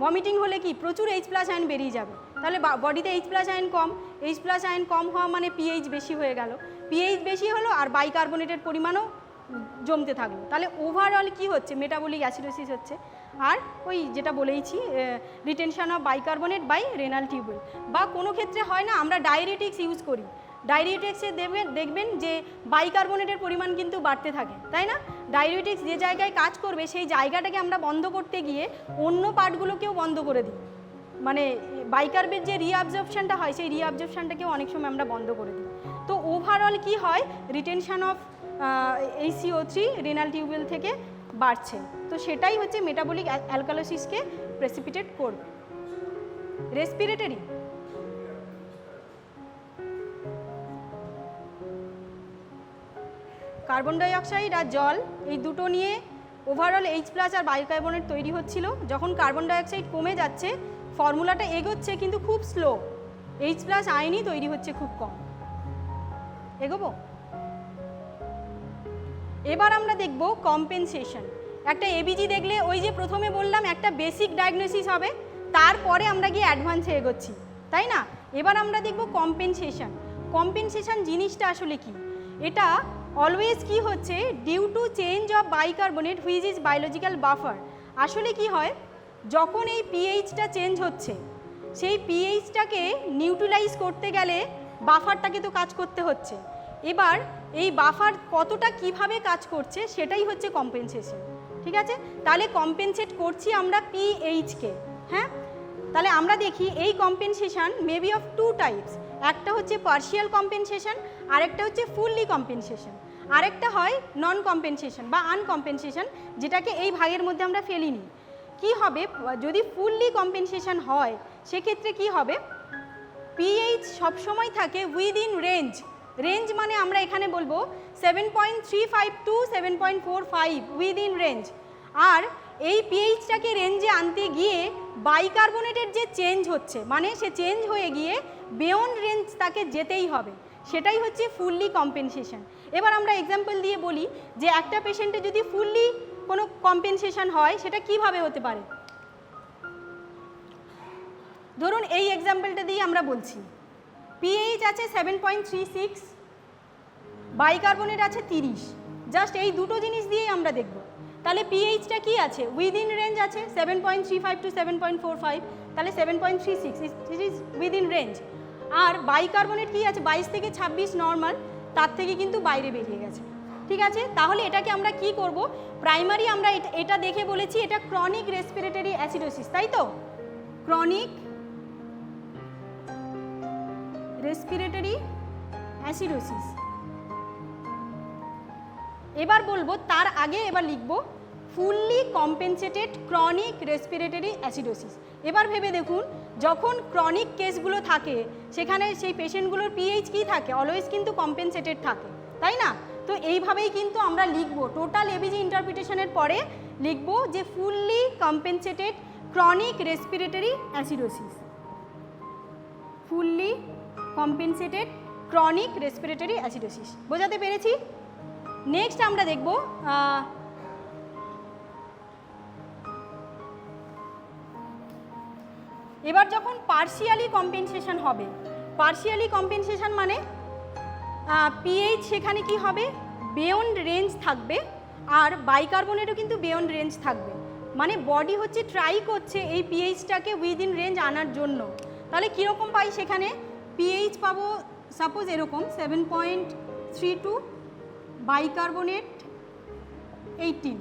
ভমিটিং হলে কি প্রচুর H+ আয়ন বেরিয়ে যাবে, তাহলে বডিতে H+ আয়ন কম, H+ আয়ন কম হওয়া মানে পিএইচ বেশি হয়ে গেল, পিএইচ বেশি হলো আর বাইকার্বনেটের পরিমাণও জমতে থাকলো, তাহলে ওভারঅল কি হচ্ছে মেটাবলিক অ্যাসিডোসিস হচ্ছে। আর ওই যেটা বলেইছি retention of bicarbonate by renal tubule, বা কোনো ক্ষেত্রে হয় না আমরা ডায়রেটিক্স ইউজ করি, ডায়রিউটিক্সে দেখবেন যে বাইকার্বনেটের পরিমাণ কিন্তু বাড়তে থাকে, তাই না? ডায়রিউটিক্স যে জায়গায় কাজ করবে সেই জায়গাটাকে আমরা বন্ধ করতে গিয়ে অন্য পার্টগুলোকেও বন্ধ করে দিই, মানে বাইকার্বের যে রিঅ্যাবজর্পশনটা হয় সেই রিঅ্যাবজর্পশনটাকেও অনেক সময় আমরা বন্ধ করে দিই। তো ওভারঅল কি হয়, retention of HCO3 renal tubule থেকে বাড়ছে। তো সেটাই হচ্ছে মেটাবলিক অ্যালকালোসিসকে প্রেসিপিটেট করবে। রেসপিরেটরি, কার্বন ডাইঅক্সাইড আর জল এই দুটো নিয়ে ওভারঅল H+ আর বাইকার্বনেট তৈরি হচ্ছিল। যখন কার্বন ডাইঅক্সাইড কমে যাচ্ছে, ফর্মুলাটা এগোচ্ছে কিন্তু খুব স্লো, H+ আয়নই তৈরি হচ্ছে খুব কম। এগোবো? এবার আমরা দেখব কম্পেনসেশন। একটা এবিজি দেখলে ওই যে প্রথমে বললাম একটা বেসিক ডায়াগনোসিস হবে, তারপরে আমরা গিয়ে অ্যাডভান্সে এগোচ্ছি, তাই না? এবার আমরা দেখব কম্পেনসেশন। কম্পেনসেশন জিনিসটা আসলে কি? এটা অলওয়েজ কি হচ্ছে, due to change of bicarbonate which is biological buffer. আসলে কি হয়, যখন এই পিএইচটা চেঞ্জ হচ্ছে, সেই পিএইচটাকে নিউট্রালাইজ করতে গেলে বাফারটাকে তো কাজ করতে হচ্ছে। এবার এই বাফার কতটা কিভাবে কাজ করছে সেটাই হচ্ছে কম্পেনসেশন, ঠিক আছে? তাহলে কম্পেনসেট করছি আমরা পিএইচকে, হ্যাঁ? তাহলে আমরা দেখি এই compensation maybe of two types. একটা হচ্ছে পার্শিয়াল কম্পেনসেশন, আরেকটা হচ্ছে ফুললি কম্পেনসেশন, আরেকটা হয় নন কম্পেনসেশন বা আনকম্পেনসেশন, যেটাকে এই ভাগের মধ্যে আমরা ফেলিনি। কি হবে যদি ফুললি কম্পেনসেশন হয়, সেক্ষেত্রে কি হবে, পিএইচ সবসময় থাকে উইদিন রেঞ্জ। রেঞ্জ মানে আমরা এখানে বলবো 7.35 টু 7.45 উইদিন রেঞ্জ। আর এই পিএইচটাকে রেঞ্জে আনতে গিয়ে বাইকার্বনেটের যে চেঞ্জ হচ্ছে, মানে সে চেঞ্জ হয়ে গিয়ে বিয়ন্ড রেঞ্জ তাকে যেতেই হবে, সেটাই হচ্ছে ফুললি কম্পেনসেশন। এবার আমরা এক্সাম্পল দিয়ে বলি যে একটা পেশেন্টে যদি ফুললি কোনো কম্পেনসেশন হয় সেটা কিভাবে হতে পারে। ধরুন এই এক্সাম্পলটা দিয়ে আমরা বলছি, পিএইচ আছে 7.36, বাইকার্বনেট আছে 30, জাস্ট এই দুটো জিনিস দিয়েই আমরা দেখব। তাহলে পিএইচটা কি আছে, উইদিন রেঞ্জ আছে 7.35 টু 7.45, তাহলে 7.36 ইট ইজ উইদিন রেঞ্জ। আর বাইকার্বনেট কি আছে 22 থেকে 26 নর্মাল, তার থেকে কিন্তু বাইরে বেরিয়ে গেছে, ঠিক আছে? তাহলে এটাকে আমরা কি করব, প্রাইমারি আমরা এটা দেখে বলেছি এটা ক্রনিক রেসপিরেটরি অ্যাসিডোসিস, তাই তো? Chronic respiratory acidosis. এবার বলবো তার আগে এবার লিখব fully compensated chronic respiratory acidosis. এবার ভেবে দেখুন, যখন ক্রনিক কেসগুলো থাকে সেখানে সেই পেশেন্টগুলোর পিএইচ কি থাকে, অলওয়েজ কিন্তু কম্পেনসেটেড থাকে, তাই না? তো এইভাবেই কিন্তু আমরা লিখব, টোটাল এবিজি ইন্টারপ্রিটেশনের পরে লিখব যে fully compensated chronic respiratory acidosis, fully compensated chronic respiratory acidosis. বোঝাতে পেরেছি? নেক্সট আমরা দেখব এবার যখন পার্শিয়ালি কম্পেনসেশন হবে। পার্শিয়ালি কম্পেনসেশন মানে পিএইচ সেখানে কি হবে, বিয়ন্ড রেঞ্জ থাকবে, আর বাইকার্বনেটও কিন্তু বিয়ন্ড রেঞ্জ থাকবে। মানে বডি হচ্ছে ট্রাই করছে এই পিএইচটাকে উইদিন রেঞ্জ আনার জন্য। তাহলে কীরকম পাই, সেখানে পিএইচ পাবো সাপোজ এরকম 7.32, বাইকার্বনেট 18।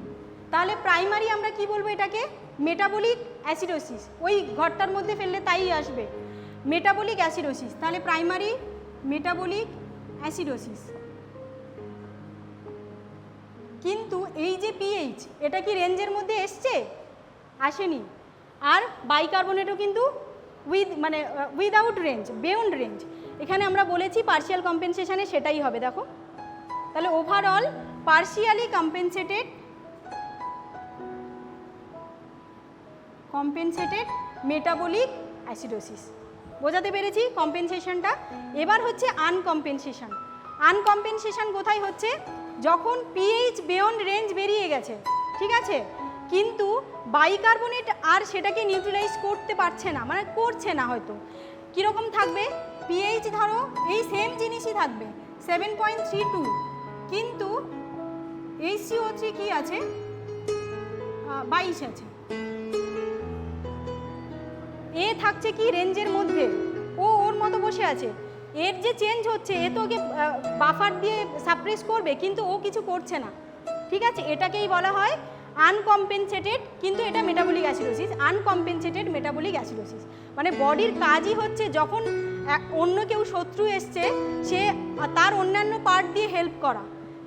তাহলে প্রাইমারি আমরা কি বলবো এটাকে, মেটাবলিক অ্যাসিডোসিস। ওই ঘরটার মধ্যে ফেললে তাই আসবে, মেটাবলিক অ্যাসিডোসিস। তাহলে প্রাইমারি মেটাবলিক অ্যাসিডোসিস। কিন্তু এই যে পিএইচ, এটা কি রেঞ্জের মধ্যে এসছে? আসেনি। আর বাইকার্বনেটও কিন্তু উইদাউট রেঞ্জ, বিয়ন্ড রেঞ্জ। এখানে আমরা বলেছি পার্শিয়াল কম্পেনসেশনে সেটাই হবে, দেখো। তাহলে overall partially compensated metabolic acidosis. বোঝাতে পেরেছি কম্পেনসেশনটা? এবার হচ্ছে আনকম্পেনসেশন। আনকম্পেনসেশন কোথায় হচ্ছে, যখন পিএইচ বিয়ন্ড রেঞ্জ বেরিয়ে গেছে, ঠিক আছে, কিন্তু বাইকার্বনেট আর সেটাকে নিউট্রালাইজ করতে পারছে না, মানে করছে না। হয়তো কীরকম থাকবে, পিএইচ ধরো এই সেম জিনিসই থাকবে 7.32, কিন্তু HCO3 কি আছে 22 আছে। এ থাকছে কি রেঞ্জের মধ্যে, ও ওর মতো বসে আছে, এর যে চেঞ্জ হচ্ছে এ তো ওকে বাফার দিয়ে সাপ্রেস করবে, কিন্তু ও কিছু করছে না, ঠিক আছে। এটাকেই বলা হয় আনকম্পেনসেটেড, কিন্তু এটা মেটাবলিক অ্যাসিডোসিস, আনকম্পেনসেটেড মেটাবলিক অ্যাসিডোসিস। মানে বডির কাজই হচ্ছে যখন অন্য কেউ শত্রু এসছে সে তার অন্যান্য পার্ট দিয়ে হেল্প করা,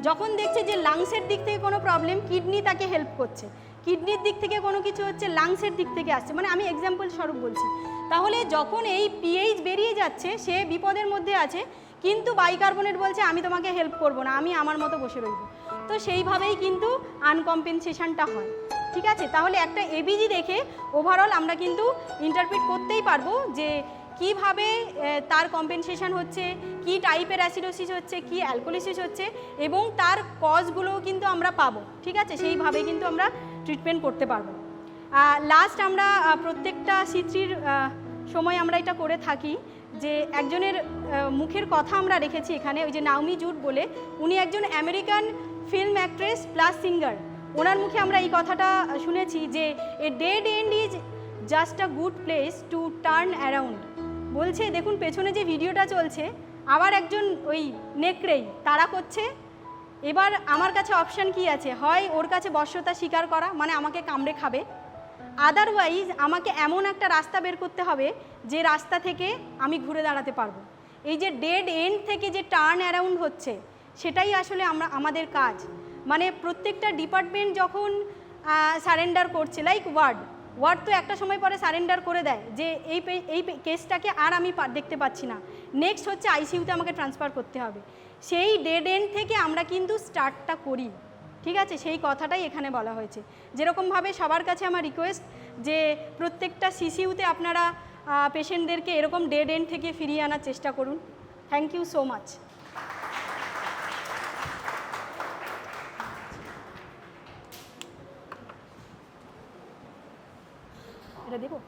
যখন দেখছে যে লাংসের দিক থেকে কোনো প্রবলেম কিডনি তাকে হেল্প করছে, কিডনির দিক থেকে কোনো কিছু হচ্ছে লাংসের দিক থেকে আসছে, মানে আমি এক্সাম্পল স্বরূপ বলছি। তাহলে যখন এই পিএইচ বেরিয়ে যাচ্ছে সে বিপদের মধ্যে আছে, কিন্তু বাইকার্বনেট বলছে আমি তোমাকে হেল্প করব না, আমি আমার মতো বসে রইব। তো সেইভাবেই কিন্তু আনকম্পেনসেশনটা হয়, ঠিক আছে। তাহলে একটা এবিজি দেখে ওভারঅল আমরা কিন্তু ইন্টারপ্রিট করতেই পারবো যে কিভাবে তার কম্পেনসেশন হচ্ছে, কি টাইপের অ্যাসিডোসিস হচ্ছে, কি অ্যালকোলিসিস হচ্ছে, এবং তার কজগুলোও কিন্তু আমরা পাবো, ঠিক আছে। সেইভাবে কিন্তু আমরা ট্রিটমেন্ট করতে পারবো। লাস্ট আমরা প্রত্যেকটা সিথ্রির সময় আমরা এটা করে থাকি যে একজনের মুখের কথা আমরা রেখেছি এখানে, ওই যে নাওমি জুড বলে, উনি একজন American film actress plus singer. ওনার মুখে আমরা এই কথাটা শুনেছি যে a dead end is just a good place to turn around. বলছে দেখুন পেছনে যে ভিডিওটা চলছে, আবার একজন ওই নেকড়েই তাড়া করছে, এবার আমার কাছে অপশান কি আছে, হয় ওর কাছে বশ্যতা স্বীকার করা, মানে আমাকে কামড়ে খাবে, আদারওয়াইজ আমাকে এমন একটা রাস্তা বের করতে হবে যে রাস্তা থেকে আমি ঘুরে দাঁড়াতে পারবো। এই যে ডেড এন্ড থেকে যে টার্ন অ্যারাউন্ড হচ্ছে সেটাই আসলে আমাদের কাজ। মানে প্রত্যেকটা ডিপার্টমেন্ট যখন সারেন্ডার করছে, লাইক ওয়ার্ড তো একটা সময় পরে সারেন্ডার করে দেয় যে এই কেসটাকে আর আমি দেখতে পাচ্ছি না, নেক্সট হচ্ছে আইসিইউতে আমাকে ট্রান্সফার করতে হবে। সেই ডেড এন্ড থেকে আমরা কিন্তু স্টার্টটা করি, ঠিক আছে। সেই কথাটাই এখানে বলা হয়েছে। যেরকমভাবে সবার কাছে আমার রিকোয়েস্ট যে প্রত্যেকটা সিসিইউতে আপনারা পেশেন্টদেরকে এরকম ডেড এন্ড থেকে ফিরিয়ে আনার চেষ্টা করুন। Thank you so much. এটা দেবো।